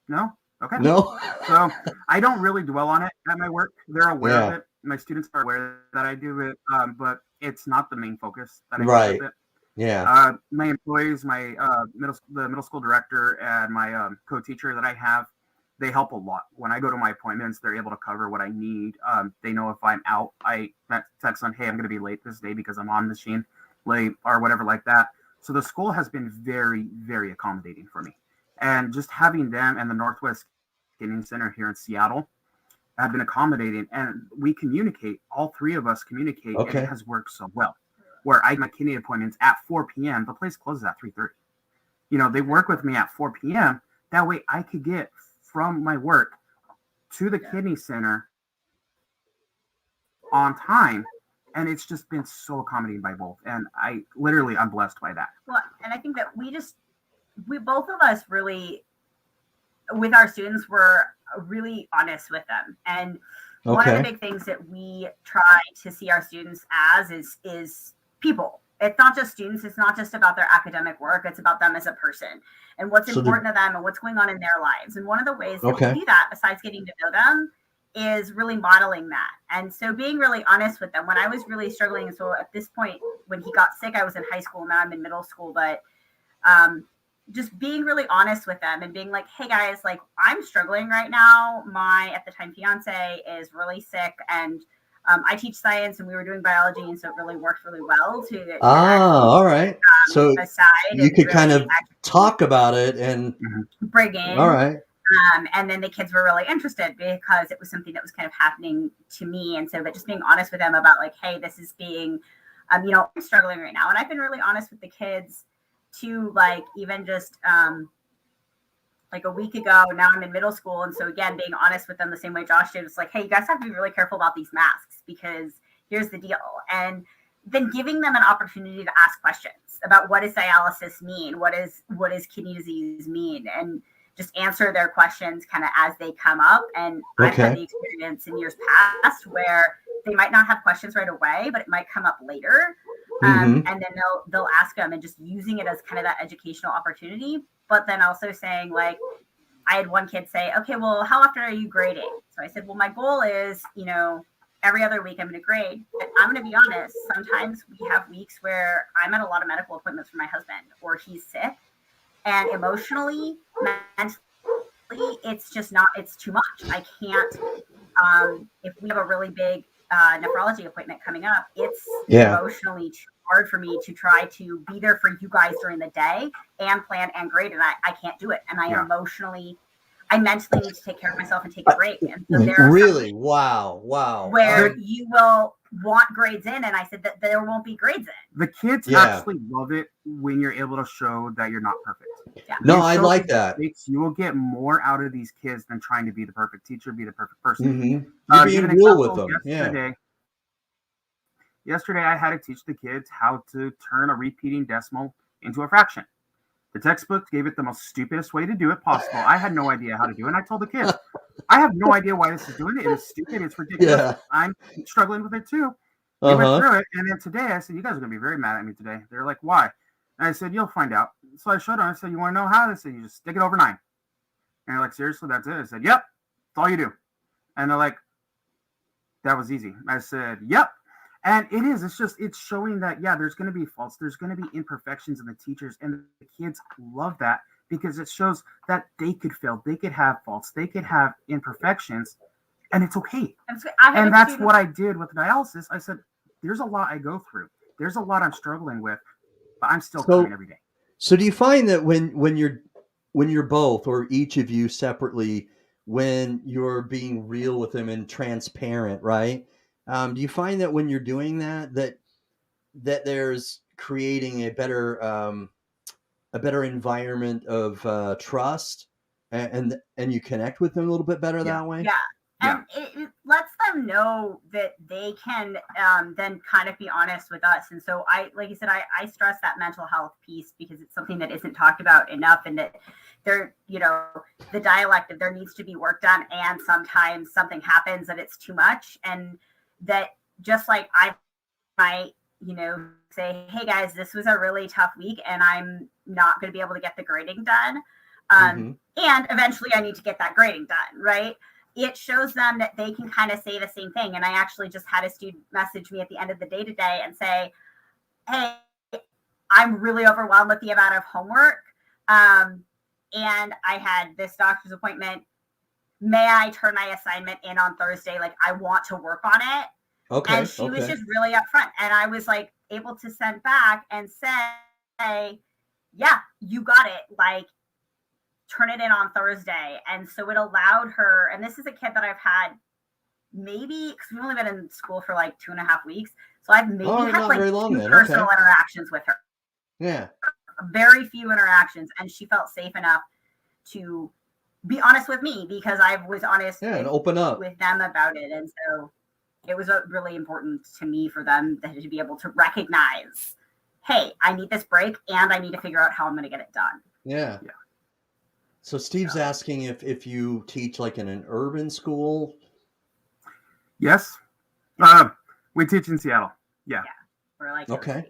No? Okay. No. So I don't really dwell on it at my work. They're aware of Yeah. it. My students are aware that I do it, but it's not the main focus that I make Right. of it. Yeah. My employees, my middle school director, and my co-teacher that I have, they help a lot. When I go to my appointments, they're able to cover what I need. They know if I'm out, I text them, hey, I'm going to be late this day because I'm on machine late or whatever like that. So the school has been very, very accommodating for me. And just having them and the Northwest Kidney Center here in Seattle have been accommodating. And we communicate, all three of us communicate, and Okay. it has worked so well. Where I get my kidney appointments at 4 p.m., the place closes at 3:30. You know, they work with me at 4 p.m. That way I could get from my work to the kidney center on time. And it's just been so accommodating by both. And I'm blessed by that. Well, and I think that we both of us really, with our students, were really honest with them. And one of the big things that we try to see our students as is people. It's not just students. It's not just about their academic work. It's about them as a person and what's important to them and what's going on in their lives. And one of the ways that we do that, besides getting to know them, is really modeling that. And so being really honest with them. When I was really struggling, so at this point, when he got sick, I was in high school. Now I'm in middle school, but just being really honest with them and being like, hey guys, like I'm struggling right now. My, at the time, fiance is really sick, and I teach science and we were doing biology. And so it really worked really well to all right. So aside you could really kind of talk about it and bring in. All right. And then the kids were really interested because it was something that was kind of happening to me. And so, but just being honest with them about like, hey, this is being, I'm struggling right now. And I've been really honest with the kids too, like even just like a week ago, now I'm in middle school. And so again, being honest with them the same way Josh did, it's like, hey, you guys have to be really careful about these masks because here's the deal. And then giving them an opportunity to ask questions about what does dialysis mean? What is kidney disease mean? And just answer their questions kind of as they come up. And I've had the experience in years past where they might not have questions right away, but it might come up later. And then they'll ask them, and just using it as kind of that educational opportunity. But then also saying, like, I had one kid say, okay, well, how often are you grading? So I said, well, my goal is, every other week I'm going to grade. But I'm going to be honest. Sometimes we have weeks where I'm at a lot of medical appointments for my husband, or he's sick. And emotionally, mentally, it's just not, it's too much. I can't, if we have a really big nephrology appointment coming up, it's emotionally too hard for me to try to be there for you guys during the day and plan and grade. And I can't do it. And I mentally need to take care of myself and take a break. And so really? Wow. Where you will want grades in, and I said that there won't be grades in. The kids actually love it when you're able to show that you're not perfect. Yeah. No, I like that. You will get more out of these kids than trying to be the perfect teacher, be the perfect person. You're being real with them. Yesterday, I had to teach the kids how to turn a repeating decimal into a fraction. The textbook gave it the most stupidest way to do it possible. I had no idea how to do it. And I told the kids, I have no idea why this is doing it. It is stupid. It's ridiculous. Yeah. I'm struggling with it too. We went through it. And then today I said, you guys are going to be very mad at me today. They're like, why? And I said, you'll find out. So I showed them. I said, you want to know how? They said, you just stick it over 9. And they're like, seriously, that's it? I said, yep, that's all you do. And they're like, that was easy. I said, yep. And it is. It's showing that, there's going to be faults. There's going to be imperfections in the teachers. And the kids love that because it shows that they could fail. They could have faults. They could have imperfections. And it's okay. And that's what I did with dialysis. I said, there's a lot I go through. There's a lot I'm struggling with, but I'm still coming every day. So do you find that when you're both, or each of you separately, when you're being real with them and transparent, right? Do you find that when you're doing that there's creating a better environment of trust, and you connect with them a little bit better that way? Yeah. And it lets them know that they can then kind of be honest with us. And so like you said, I stress that mental health piece because it's something that isn't talked about enough, and that there, the dialect of there needs to be work done. And sometimes something happens that it's too much. And that just like I might, say, hey guys, this was a really tough week and I'm not going to be able to get the grading done. And eventually I need to get that grading done, right? It shows them that they can kind of say the same thing. And I actually just had a student message me at the end of the day today and say, hey, I'm really overwhelmed with the amount of homework. And I had this doctor's appointment. May I turn my assignment in on Thursday? Like, I want to work on it. Okay. And she was just really upfront. And I was like able to send back and say, yeah, you got it. Like, turn it in on Thursday. And so it allowed her, and this is a kid that I've had maybe, because we've only been in school for like 2.5 weeks. So I've maybe had like two personal interactions with her. Yeah. Very few interactions. And she felt safe enough to be honest with me because I was honest and open up with them about it. And so it was really important to me for them to be able to recognize, hey, I need this break and I need to figure out how I'm going to get it done. Yeah. So Steve's asking if you teach like in an urban school. Yes. We teach in Seattle. Yeah. We're like, okay.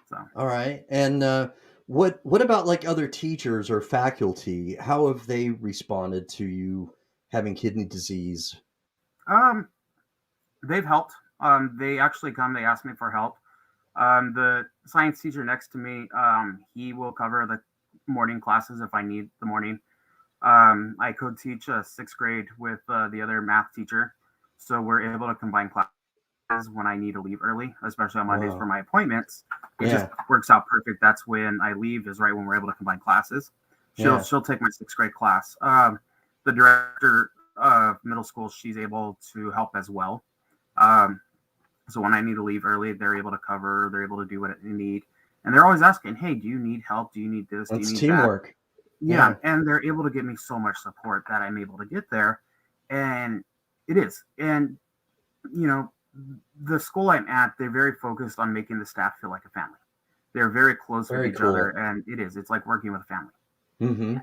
So. All right. And what about like other teachers or faculty? How have they responded to you having kidney disease? They've helped. They actually come. They ask me for help. The science teacher next to me, he will cover the morning classes if I need the morning. I could teach a 6th grade with the other math teacher, so we're able to combine classes when I need to leave early, especially on Mondays for my appointments. It just works out perfect. That's when I leave, is right when we're able to combine classes. She'll take my 6th grade class. The director of middle school, she's able to help as well. So when I need to leave early, they're able to cover. They're able to do what they need, and they're always asking, "Hey, do you need help? Do you need this? That's do you need teamwork." That? Yeah, and they're able to give me so much support that I'm able to get there, and it is. And you know, the school I'm at, they're very focused on making the staff feel like a family. They're very close with each other, and it's like working with a family. Mm-hmm.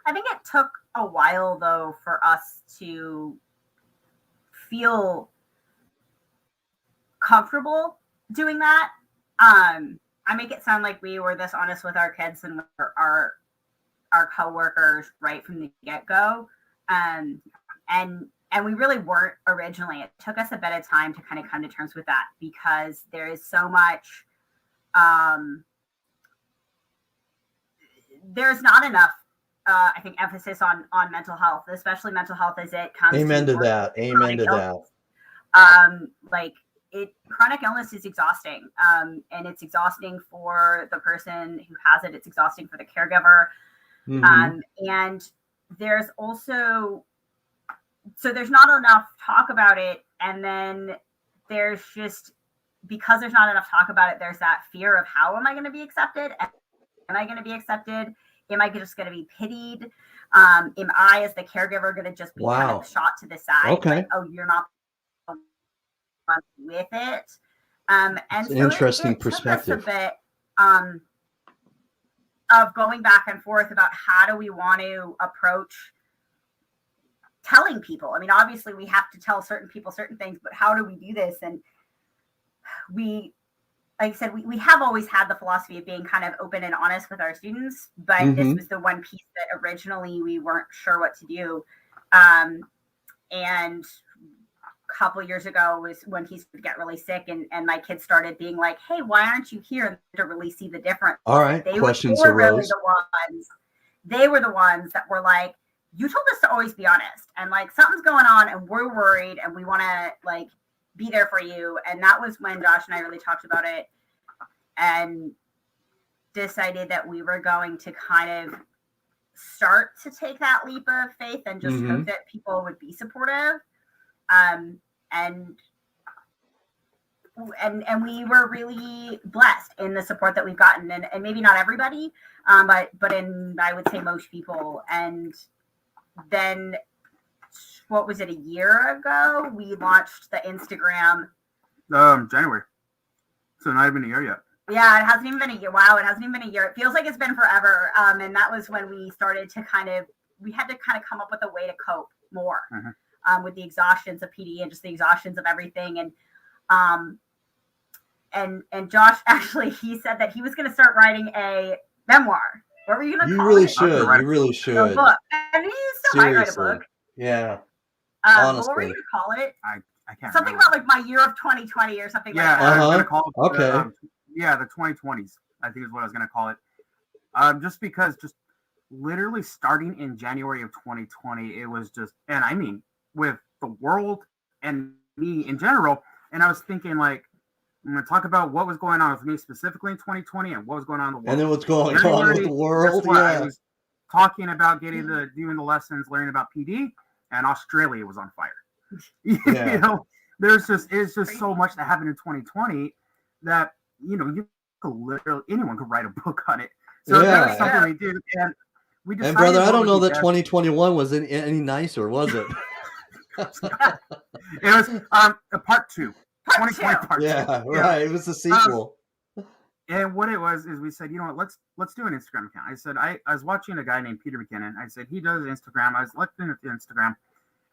I think it took a while though for us to feel comfortable doing that. I make it sound like we were this honest with our kids and our coworkers right from the get-go. And we really weren't originally. It took us a bit of time to kind of come to terms with that because there is so much, there's not enough, I think, emphasis on mental health, especially mental health as it comes Amen to that. Amen to that. Like, chronic illness is exhausting, and it's exhausting for the person who has it. It's exhausting for the caregiver. And there's also, so there's not enough talk about it. And then there's just, because there's not enough talk about it, there's that fear of how am I going to be accepted? Am I going to be accepted? Am I just going to be pitied? Am I, as the caregiver, going to just be kind of shot to the side? Okay. Like, oh, you're not with it. And it's an so interesting it perspective. took us a bit of going back and forth about how do we want to approach telling people. I mean, obviously we have to tell certain people certain things, but how do we do this? And we, like I said, we have always had the philosophy of being kind of open and honest with our students, but this was the one piece that originally we weren't sure what to do. And a couple years ago was when he started to get really sick, and my kids started being like, hey, why aren't you here to really see the difference? All right. Questions arose. Really they were the ones that were like, you told us to always be honest, and like something's going on and we're worried and we want to like be there for you. And that was when Josh and I really talked about it and decided that we were going to kind of start to take that leap of faith and just hope that people would be supportive. And we were really blessed in the support that we've gotten, and maybe not everybody, but in, I would say, most people. And then, what was it, a year ago, we launched the Instagram. January. So not even a year yet. Yeah, it hasn't even been a year. Wow, it hasn't even been a year. It feels like it's been forever. And that was when we started to we had to kind of come up with a way to cope more. With the exhaustions of PD and just the exhaustions of everything. And Josh, actually, he said that he was going to start writing a memoir. What were you gonna You call really it? should. Right. You really A should. book. I mean, you still might write a Seriously. book. Yeah. But what were you Honestly. gonna call it? I can't Something remember. about like my year of 2020 or something Yeah, like that. I was Uh-huh. gonna call it Okay. the 2020s. I think is what I was gonna call it. Just because just literally starting in January of 2020, it was just, and I mean with the world and me in general, and I was thinking like I'm gonna talk about what was going on with me specifically in 2020 and what was going on in the world. And then what's going on January, with the guess world? what? I Yeah. was talking about doing the lessons, learning about PD, and Australia was on fire. Yeah. You know, it's just so much that happened in 2020 that you could literally anyone could write a book on it. So that was Yeah. something we did, and we decided. And brother, I what don't would know be that best. 2021 was any nicer, was it? It was a part two. Part 2020 two. part Yeah, two. right. It was a sequel. And what it was is we said, let's do an Instagram account. I said I was watching a guy named Peter McKinnon. I said he does Instagram. I was looking at the Instagram,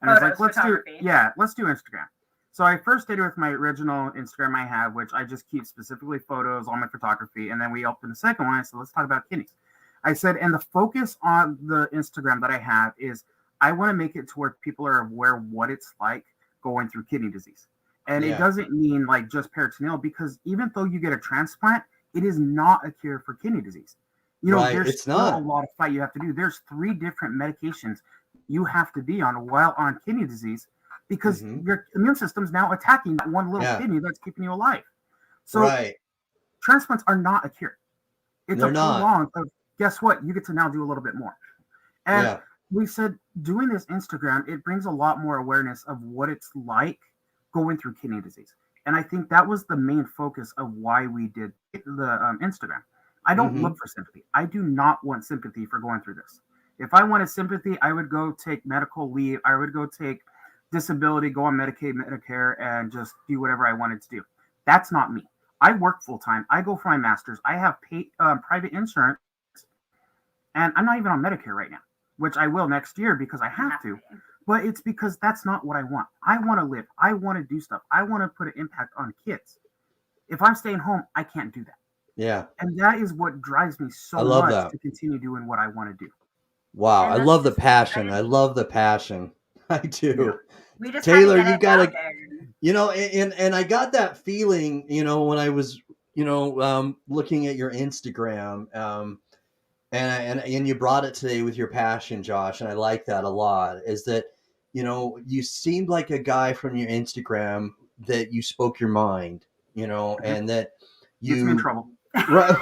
and I was like, Photos, photography. let's do Instagram. So I first did it with my original Instagram I have, which I just keep specifically photos, all my photography, and then we opened the second one. I said, let's talk about kidneys. I said, and the focus on the Instagram that I have is I want to make it to where people are aware what it's like going through kidney disease. And Yeah. it doesn't mean like just peritoneal, because even though you get a transplant, it is not a cure for kidney disease. Right, There's it's still not. a lot of fight you have to do. There's 3 different medications you have to be on while on kidney disease, because Mhm. your immune system's now attacking that one little Yeah. kidney that's keeping you alive. So Right. transplants are not a cure. It's They're a not. prolonged of, guess what? You get to now do a little bit more. And Yeah. we said doing this Instagram, it brings a lot more awareness of what it's like going through kidney disease. And I think that was the main focus of why we did the Instagram. I don't Mhm. look for sympathy. I do not want sympathy for going through this. If I wanted sympathy, I would go take medical leave. I would go take disability, go on Medicaid, Medicare, and just do whatever I wanted to do. That's not me. I work full time. I go for my master's. I have private insurance, and I'm not even on Medicare right now, which I will next year because I have to. But it's because that's not what I want. I want to live. I want to do stuff. I want to put an impact on kids. If I'm staying home, I can't do that. Yeah. And that is what drives me so I love much that. to continue doing what I want to do. Wow. And I that's love the just passion. exciting. I love the passion. I do. We just Taylor, had to you've get got it to, out there. and I got that feeling, when I was, looking at your Instagram, and you brought it today with your passion, Josh, and I like that a lot. Is that, you seemed like a guy from your Instagram that you spoke your mind, and that Gets me in you, trouble. right.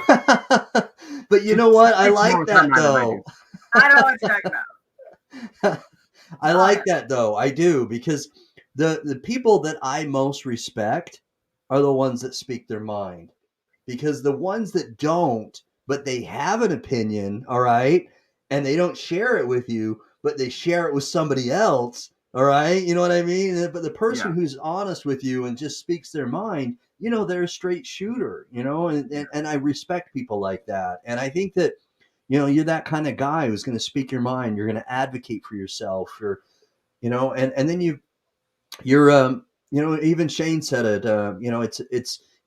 But you know what? I Takes more like with that her mind than I though. do. I don't know what you're talking about. I Oh, like yeah. that though. I do, because the people that I most respect are the ones that speak their mind. Because the ones that don't, but they have an opinion, all right, and they don't share it with you, but they share it with somebody else, all right, you know what I mean? But the person Yeah. who's honest with you and just speaks their mind, they're a straight shooter, and I respect people like that. And I think that, you're that kind of guy who's going to speak your mind. You're going to advocate for yourself. And then you're even Shane said it.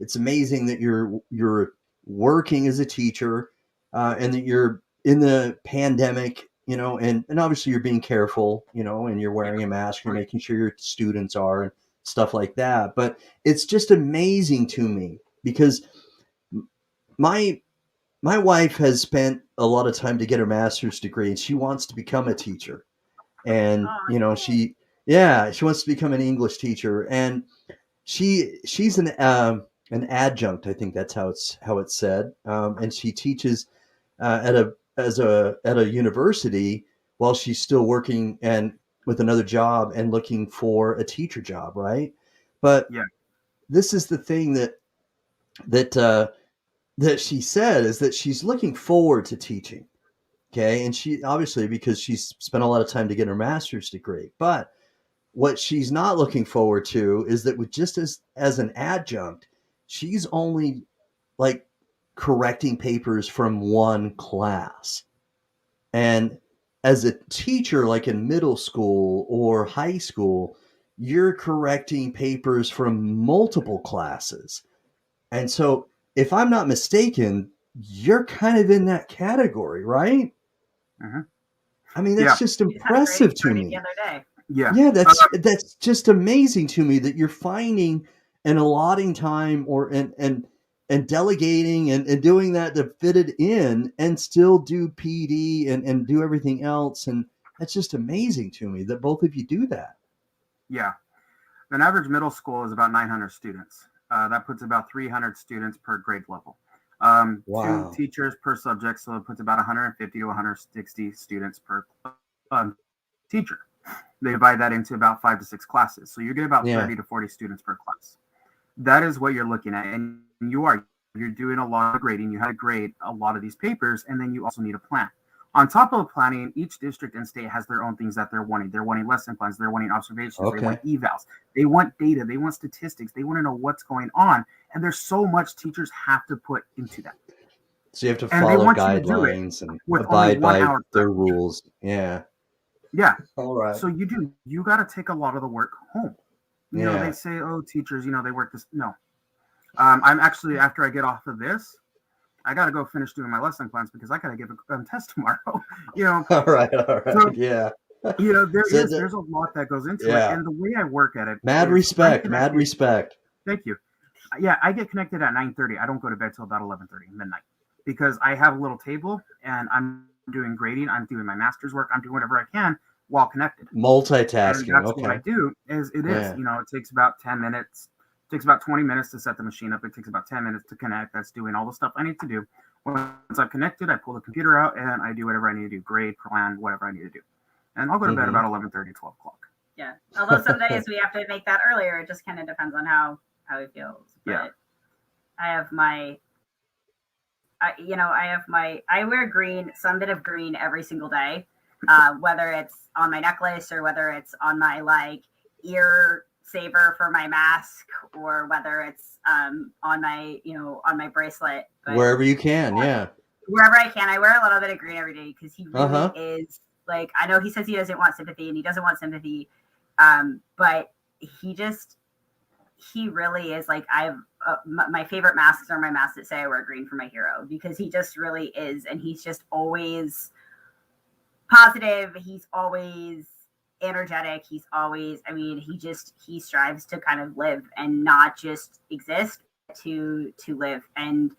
It's amazing that you're working as a teacher, and that you're in the pandemic. And obviously you're being careful. And you're wearing a mask. You're making sure your students are, and stuff like that. But it's just amazing to me, because my wife has spent a lot of time to get her master's degree, and she wants to become a teacher. And Oh, she wants to become an English teacher, and she's an adjunct. I think that's how it's said. And she teaches at a university while she's still working and with another job and looking for a teacher job, right? But Yeah. this is the thing that she said, is that she's looking forward to teaching. Okay. And she obviously, because she's spent a lot of time to get her master's degree, but what she's not looking forward to is that with just as an adjunct, she's only like correcting papers from one class. And as a teacher, like in middle school or high school, you're correcting papers from multiple classes. And so, if I'm not mistaken, you're kind of in that category, right? Mhm. I mean, that's just We just had a impressive great to party me. the other day. Yeah. Yeah, that's just amazing to me that you're finding and allotting time and delegating and doing that to fit it in and still do PD and do everything else. And that's just amazing to me that both of you do that. Yeah. An average middle school is about 900 students. That puts about 300 students per grade level. Wow. 2 teachers per subject, so it puts about 150 to 160 students per teacher. They divide that into about 5 to 6 classes. So you get about Yeah. 30 to 40 students per class. That is what you're looking at. And you're doing a lot of grading. You have to grade a lot of these papers, and then you also need a plan. On top of planning, each district and state has their own things that they're wanting. They're wanting lesson plans. They're wanting observations. Okay. They want evals. They want data. They want statistics. They want to know what's going on. And there's so much teachers have to put into that. So you have to And they follow want you to do it guidelines and with abide only 1 by hour. their rules. Yeah. Yeah. All right. So you got to take a lot of the work home. You know, they say, oh, teachers, they work this. No. I'm actually, after I get off of this, I got to go finish doing my lesson plans because I got to give a test tomorrow. All right. So, Yeah. There's a lot that goes into it. And the way I work at it. Mad respect. Thank you. Yeah, I get connected at 9:30. I don't go to bed till about 11:30 midnight because I have a little table and I'm doing grading. I'm doing my master's work. I'm doing whatever I can while connected. Multitasking. And that's what I do. It takes about 10 minutes. It takes about 20 minutes to set the machine up. It takes about 10 minutes to connect. That's doing all the stuff I need to do. Once I'm connected, I pull the computer out and I do whatever I need to do, grade, plan, whatever I need to do. And I'll go to bed about 11:30, 12 o'clock. Yeah. Although some days we have to make that earlier. It just kind of depends on how it feels. But Yeah. I wear green, some bit of green every single day, whether it's on my necklace or whether it's on my ear saver for my mask or whether it's on my bracelet. But wherever you can. Yeah. Wherever I can, I wear a little bit of green every day because he really is I know he says he doesn't want sympathy and he doesn't want sympathy. But he really is my favorite masks are my masks that say I wear green for my hero because he just really is. And he's just always positive. He's always energetic. He's always, he strives to kind of live and not just exist, to live. And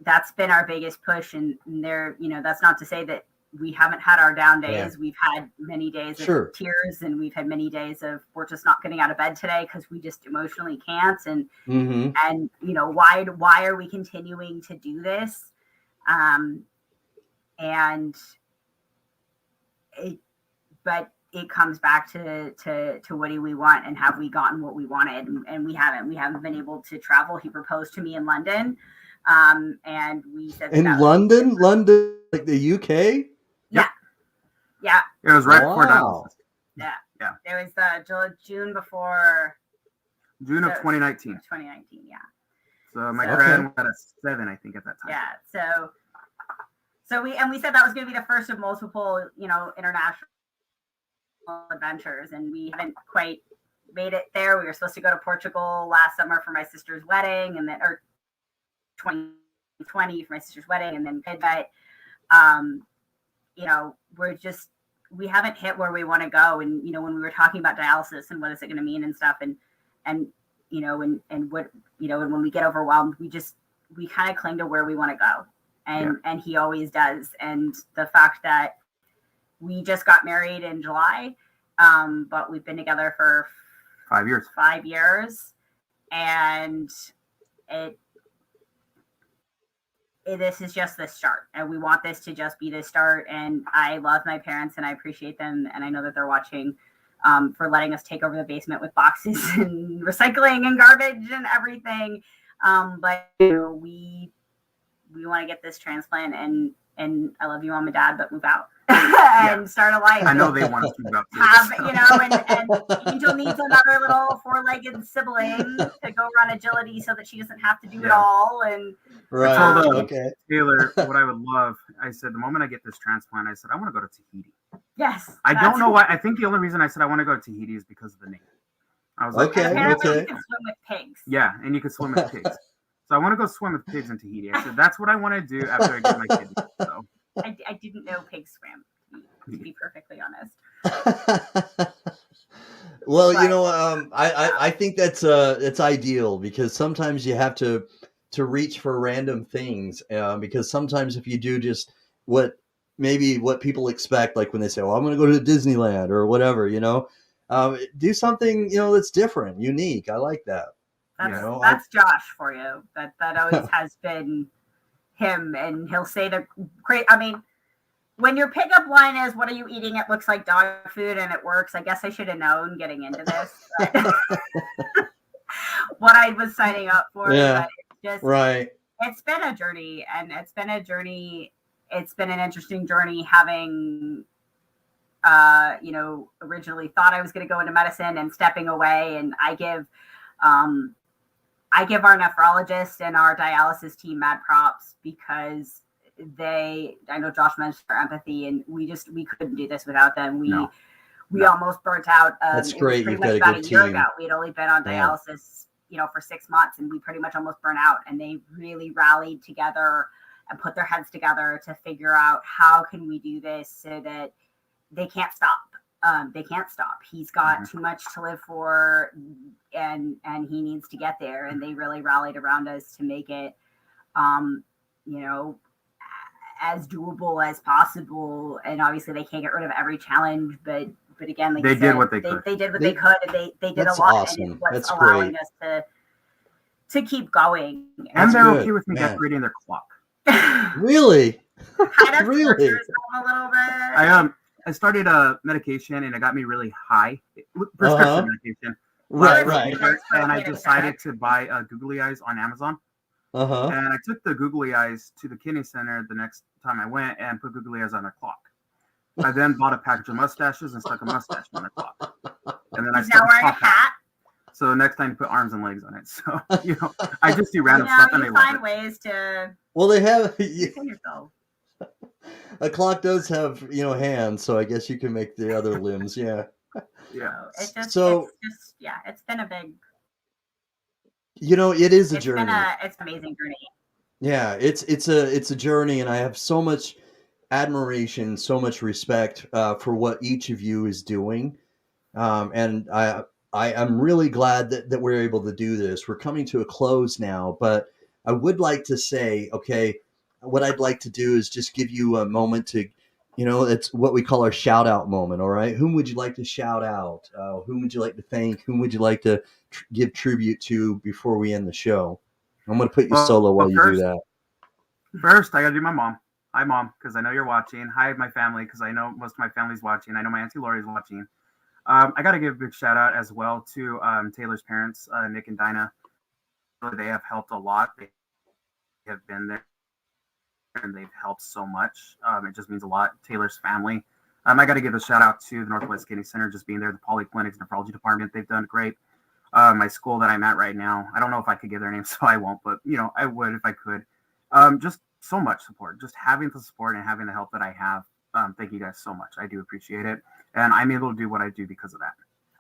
that's been our biggest push. And there, that's not to say that we haven't had our down days. Yeah. We've had many days of tears and we've had many days of we're just not getting out of bed today because we just emotionally can't. And, and why are we continuing to do this? But it comes back to what do we want and have we gotten what we wanted? And we haven't been able to travel. He proposed to me in London. And we said in London, like the UK. Yeah. It was right before dialysis. Yeah. It was June before. June of 2019. 2019, yeah. So my friend was at a 7, I think, at that time. Yeah. So we said that was going to be the first of multiple, international adventures, and we haven't quite made it there. We were supposed to go to Portugal last summer for my sister's wedding, and then 2020 for my sister's wedding, and then we haven't hit where we want to go. And when we were talking about dialysis and what is it going to mean and stuff, and what and when we get overwhelmed, we kind of cling to where we want to go, and he always does. And the fact that we just got married in July, but we've been together for 5 years. 5 years, and this is just the start, and we want this to just be the start. And I love my parents and I appreciate them, and I know that they're watching, for letting us take over the basement with boxes and recycling and garbage and everything. But we want to get this transplant, and I love you, Mom and Dad, but move out and start a life. I know they want us to move out. And Angel needs another little 4-legged sibling to go run agility so that she doesn't have to do it all. And I told Taylor what I would love. I said, the moment I get this transplant, I said, I want to go to Tahiti. Yes. I don't know why. I think the only reason I said I want to go to Tahiti is because of the name. I was like, apparently you can swim with pigs. Yeah, and you can swim with pigs. So I want to go swim with pigs in Tahiti. I said that's what I want to do after I get my kidney. So I didn't know pigs swam, to be perfectly honest. Well, But, I think that's ideal, because sometimes you have to reach for random things, because sometimes if you do just what people expect, like when they say, "Well, I'm going to go to Disneyland" or whatever, do something that's different, unique. I like that. that's Josh for you. That always has been him, and he'll say the great. I mean, when your pickup line is, "What are you eating? It looks like dog food," and it works. I guess I should have known getting into this, but what I was signing up for. Yeah, but it's just right. It's been a journey, and it's been a journey. It's been an interesting journey, having, originally thought I was going to go into medicine and stepping away. And I give our nephrologist and our dialysis team mad props, because I know Josh mentioned their empathy, and we couldn't do this without them. We almost burnt out. That's great. You've got a about good a year team. ago. We had only been on dialysis, for 6 months, and we pretty much almost burnt out. And they really rallied together and put their heads together to figure out how can we do this so that they can't stop. They can't stop. He's got too much to live for, and he needs to get there. And they really rallied around us to make it, as doable as possible. And obviously they can't get rid of every challenge, but again, like they did what they could. They did what they could, and they did a lot. Awesome. And it's what's That's allowing great. us to keep going. And they're okay good, with me man. decorating their clock. Really? Kind of Really? tortures them a little bit. I started a medication, and it got me really high. Prescription medication. Right. And I decided to buy googly eyes on Amazon. And I took the googly eyes to the kidney center the next time I went and put googly eyes on their clock. I then bought a package of mustaches and stuck a mustache on the clock. And then I stuck wearing a hat. So the next time you put arms and legs on it. So, I just do random stuff, and they love it. You find ways to Well, they have yourself. a clock does have hands, so I guess you can make the other limbs. Yeah. Yeah. It's been a big. It is a journey. It's an amazing journey. Yeah, it's a journey, and I have so much admiration, so much respect for what each of you is doing, and I'm really glad that we're able to do this. We're coming to a close now, but I would like to say, okay, what I'd like to do is just give you a moment to, it's what we call our shout out moment. All right, whom would you like to shout out? Whom would you like to thank? Whom would you like to give tribute to before we end the show? I'm going to put you solo while you do that. First, I got to do my mom. Hi, Mom, because I know you're watching. Hi, my family, because I know most of my family's watching. I know my Auntie Lori's watching. I got to give a big shout out as well to Taylor's parents, Nick and Dinah. They have helped a lot. They have been there, and they've helped so much. It just means a lot. Taylor's family. I got to give a shout out to the Northwest Kidney Center, just being there, the polyclinics, nephrology department. They've done great. My school that I'm at right now, I don't know if I could give their name, so I won't, but I would if I could. Just so much support, just having the support and having the help that I have. Thank you guys so much. I do appreciate it. And I'm able to do what I do because of that.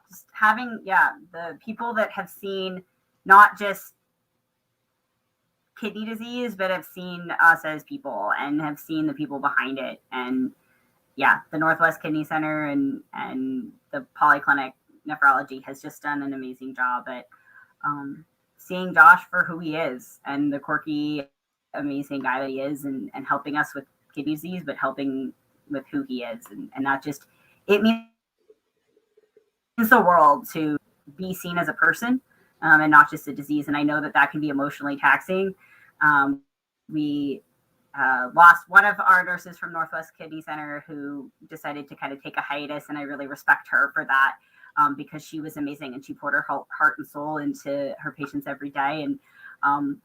Just having, the people that have seen not just kidney disease, but have seen us as people and have seen the people behind it. And the Northwest Kidney Center and the Polyclinic Nephrology has just done an amazing job at seeing Josh for who he is, and the quirky, amazing guy that he is, and helping us with kidney disease, but helping with who he is. And that just, it means the world to be seen as a person, and not just a disease. And I know that can be emotionally taxing. We lost one of our nurses from Northwest Kidney Center who decided to kind of take a hiatus, and I really respect her for that, because she was amazing, and she poured her heart and soul into her patients every day. And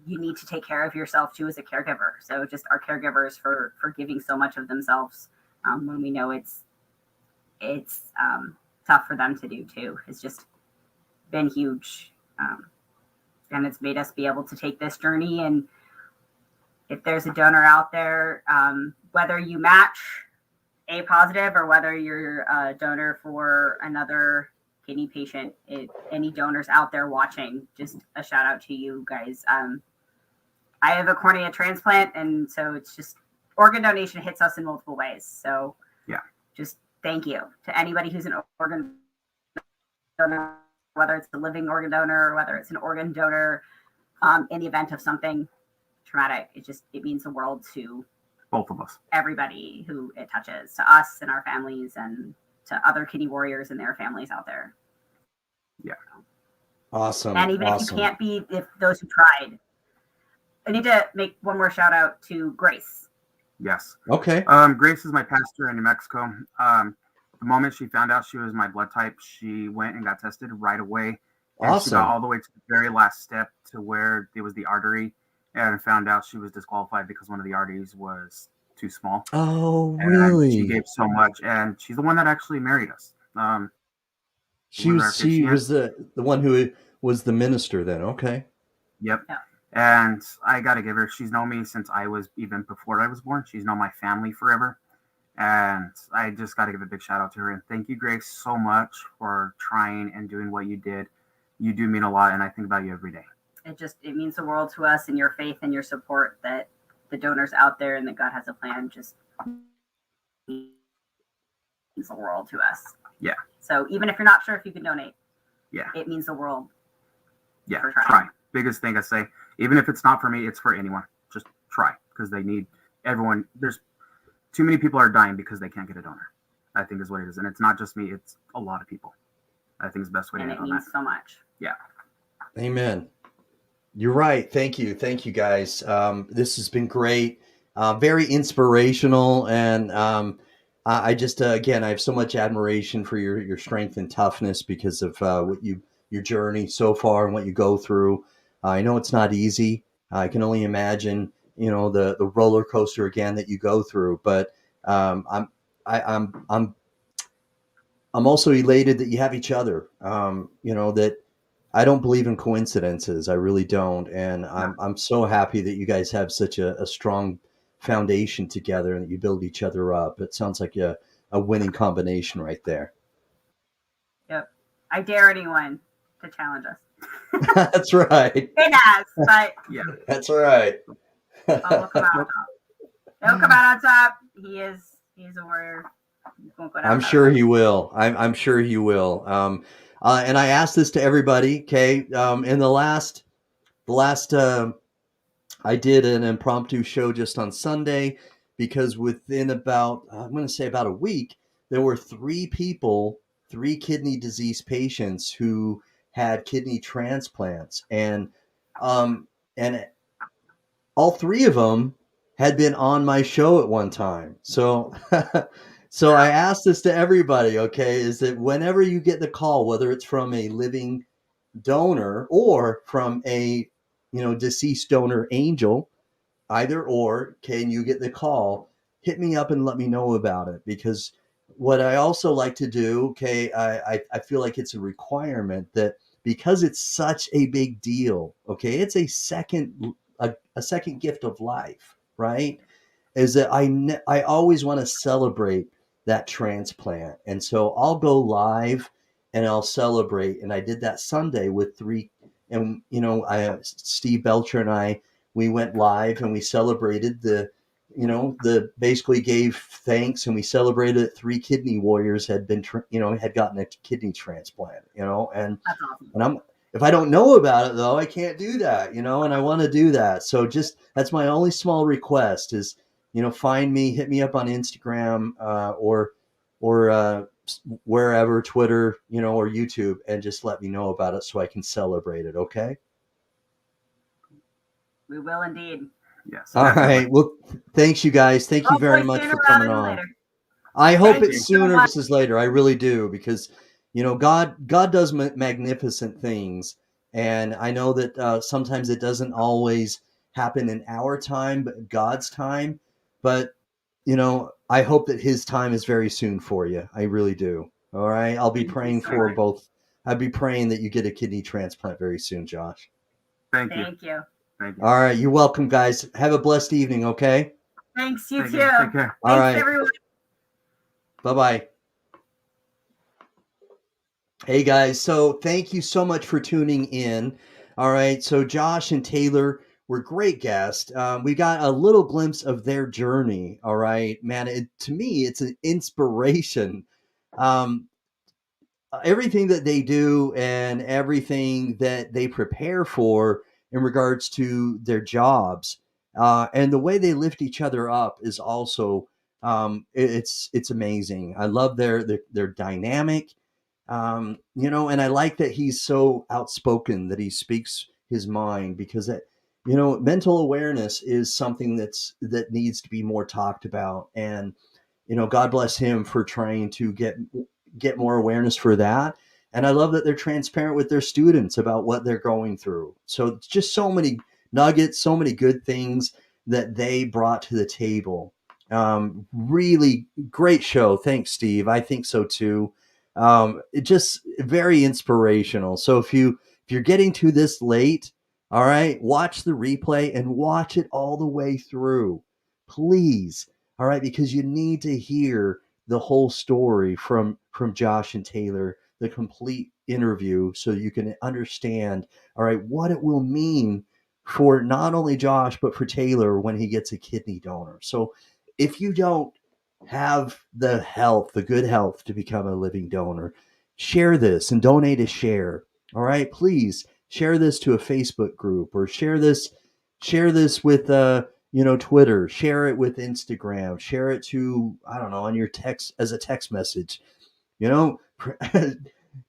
you need to take care of yourself too as a caregiver. So just our caregivers for giving so much of themselves, when we know it's tough for them to do too. It's just been huge. And it's made us be able to take this journey. And if there's a donor out there, whether you match A positive or whether you're a donor for another kidney patient, any donors out there watching, just a shout out to you guys. I have a cornea transplant, and so it's just organ donation hits us in multiple ways. So yeah, just thank you to anybody who's an organ donor, whether it's a living organ donor or whether it's an organ donor. In the event of something traumatic, it means the world to both of us, everybody who it touches, to us and our families, and to other kidney warriors and their families out there. Yeah. Awesome. And even if you can't be, if those who tried, I need to make one more shout out to Grace. Yes. Okay. Grace is my pastor in New Mexico. The moment she found out she was my blood type, she went and got tested right away. And Awesome. She got all the way to the very last step to where it was the artery, and found out she was disqualified because one of the arteries was too small. Oh, and really? She gave so much, and she's the one that actually married us. She was the one who was the minister then. Okay. Yep. Yeah. And I got to give her, she's known me since I was, even before I was born. She's known my family forever. And I just got to give a big shout out to her. And thank you, Grace, so much for trying and doing what you did. You do mean a lot, and I think about you every day. It means the world to us, and your faith and your support that the donors out there and that God has a plan just means the world to us. Yeah. So even if you're not sure if you can donate, yeah, it means the world. Yeah, try. Biggest thing I say, even if it's not for me, it's for anyone. Just try, because they need everyone. There's too many people are dying because they can't get a donor, I think is what it is. And it's not just me, it's a lot of people. I think it's the best way to end on that. And it means so much. Yeah. Amen. You're right. Thank you. Thank you, guys. This has been great. Very inspirational. And I just, again, I have so much admiration for your strength and toughness because of your journey so far and what you go through. I know it's not easy. I can only imagine, the roller coaster again that you go through. But I'm also elated that you have each other. That I don't believe in coincidences. I really don't. And I'm so happy that you guys have such a strong foundation together and that you build each other up. It sounds like a winning combination right there. Yep. I dare anyone to challenge us. That's right. It has, but yeah, that's right. We'll come out on top. He'll come out on top. He's a warrior. I'm sure he will. I'm sure he will. And I asked this to everybody. Okay. In the last, I did an impromptu show just on Sunday because within about a week, there were 3 kidney disease patients who had kidney transplants, and all 3 of them had been on my show at one time. So, so I asked this to everybody. Okay, is that whenever you get the call, whether it's from a living donor or from a deceased donor angel, either or, can you get the call? Hit me up and let me know about it, because what I also like to do, okay, I feel like it's a requirement that because it's such a big deal, okay, it's a second gift of life, right? Is that I always want to celebrate that transplant, and so I'll go live and I'll celebrate. And I did that Sunday with 3, and Steve Belcher and we went live and we celebrated basically gave thanks, and we celebrated that 3 kidney warriors had been, had gotten a kidney transplant, and that's awesome. And if I don't know about it though, I can't do that, and I want to do that. So that's my only small request is, find me, hit me up on Instagram, or wherever, Twitter, or YouTube, and just let me know about it so I can celebrate it. Okay. We will indeed. Yes. All right. Well, thanks, you guys. Thank you very much for coming on. Later. I hope it's sooner versus later. I really do, because, God does magnificent things. And I know that sometimes it doesn't always happen in our time, but God's time. But, I hope that his time is very soon for you. I really do. All right. I'll be praying for both. I'll be praying that you get a kidney transplant very soon, Josh. Thank you. Thank you. All right. You're welcome, guys. Have a blessed evening. Okay. Thanks. You too. Take care. All right. Thanks, everyone. Bye-bye. Hey guys, so thank you so much for tuning in. All right, so Josh and Taylor were great guests. We got a little glimpse of their journey. All right, man, to me, it's an inspiration. Um, Everything that they do and everything that they prepare for in regards to their jobs and the way they lift each other up is also it's amazing. I love their dynamic, and I like that he's so outspoken that he speaks his mind because mental awareness is something that needs to be more talked about. And God bless him for trying to get more awareness for that. And I love that they're transparent with their students about what they're going through. So it's just so many nuggets, so many good things that they brought to the table. Really great show. Thanks, Steve. I think so too. It just very inspirational. So if you're getting to this late, all right, watch the replay and watch it all the way through, please. All right, because you need to hear the whole story from Josh and Taylor, the complete interview, so you can understand, all right, what it will mean for not only Josh but for Taylor when he gets a kidney donor. So if you don't have the good health to become a living donor, share this and donate a share. All right, please share this to a Facebook group or share this with Twitter, share it with Instagram, share it to, I don't know, on your text as a text message. You know,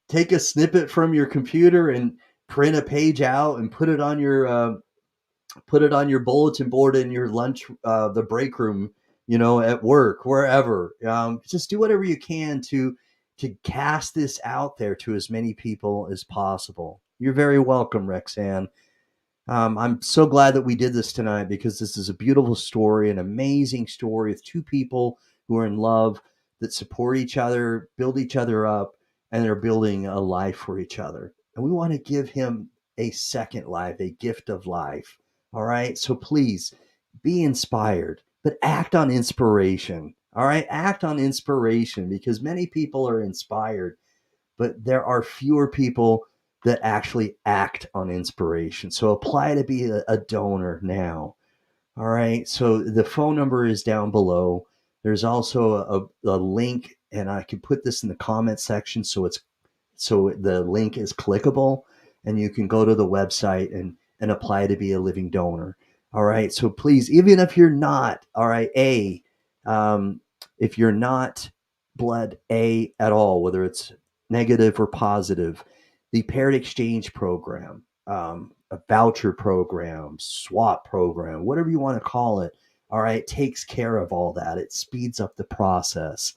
take a snippet from your computer and print a page out and put it on your bulletin board in your lunch, the break room, at work, wherever. Just do whatever you can to cast this out there to as many people as possible. You're very welcome, Rexanne. I'm so glad that we did this tonight because this is a beautiful story, an amazing story of two people who are in love, that support each other, build each other up, and they're building a life for each other. And we want to give him a second life, a gift of life. All right. So please be inspired, but act on inspiration. All right. Act on inspiration because many people are inspired, but there are fewer people that actually act on inspiration. So apply to be a donor now. All right. So the phone number is down below. There's also a link, and I can put this in the comment section so the link is clickable, and you can go to the website and apply to be a living donor. All right. So please, even if you're not, all right, if you're not blood A at all, whether it's negative or positive, the paired exchange program, a voucher program, swap program, whatever you want to call it, all right, takes care of all that. It speeds up the process.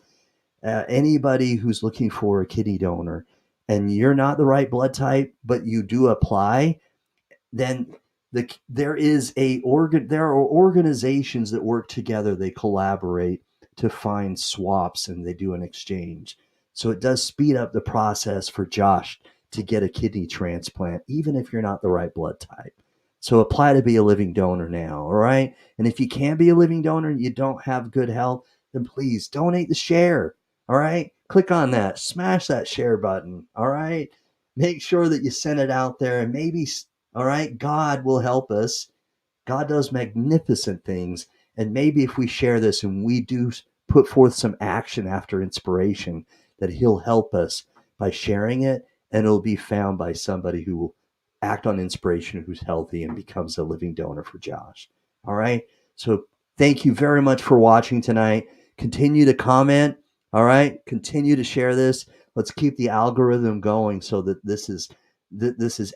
Anybody who's looking for a kidney donor and you're not the right blood type, but you do apply, then there are organizations that work together. They collaborate to find swaps and they do an exchange. So it does speed up the process for Josh to get a kidney transplant, even if you're not the right blood type. So apply to be a living donor now, all right? And if you can't be a living donor and you don't have good health, then please donate the share, all right? Click on that, smash that share button, all right? Make sure that you send it out there, and maybe, all right, God will help us. God does magnificent things. And maybe if we share this and we do put forth some action after inspiration, that He'll help us by sharing it, and it'll be found by somebody who will act on inspiration, who's healthy, and becomes a living donor for Josh. All right. So thank you very much for watching tonight. Continue to comment. All right. Continue to share this. Let's keep the algorithm going so that this is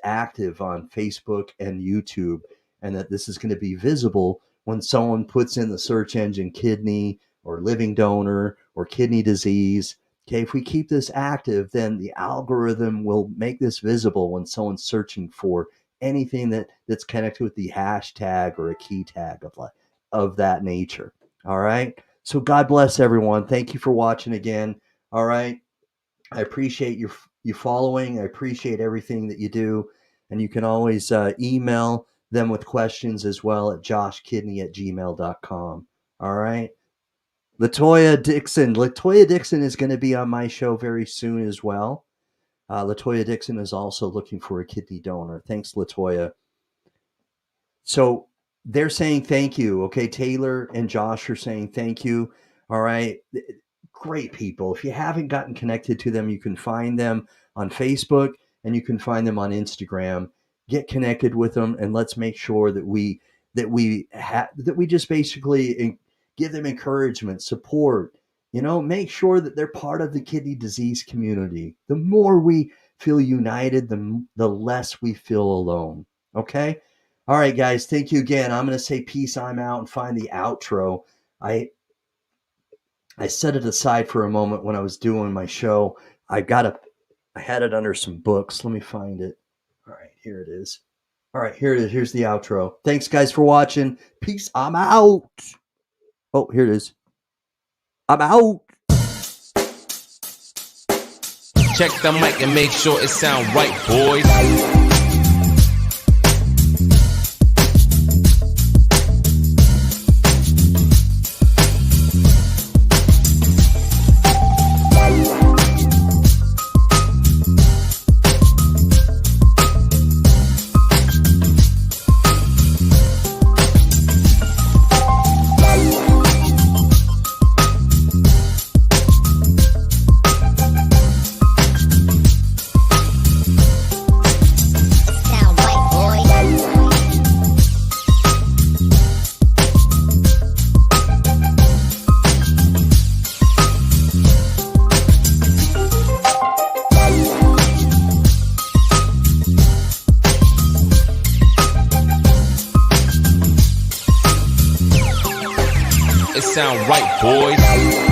active on Facebook and YouTube, and that this is going to be visible when someone puts in the search engine kidney or living donor or kidney disease. Okay, if we keep this active, then the algorithm will make this visible when someone's searching for anything that's connected with the hashtag or a key tag of that nature. All right. So God bless everyone. Thank you for watching again. All right. I appreciate you following. I appreciate everything that you do. And you can always email them with questions as well at joshkidney@gmail.com. All right. Latoya Dixon is going to be on my show very soon as well. Latoya Dixon is also looking for a kidney donor. Thanks, Latoya. So they're saying thank you. Okay, Taylor and Josh are saying thank you. All right. Great people. If you haven't gotten connected to them, you can find them on Facebook and you can find them on Instagram. Get connected with them, and let's make sure that we just basically give them encouragement, support. Make sure that they're part of the kidney disease community. The more we feel united, the less we feel alone. Okay? All right, guys. Thank you again. I'm going to say peace. I'm out, and find the outro. I set it aside for a moment when I was doing my show. I had it under some books. Let me find it. All right, here it is. All right, here it is. Here's the outro. Thanks, guys, for watching. Peace. I'm out. Oh, here it is. I'm out. Check the mic and make sure it sound right, boys. It sound right, boys.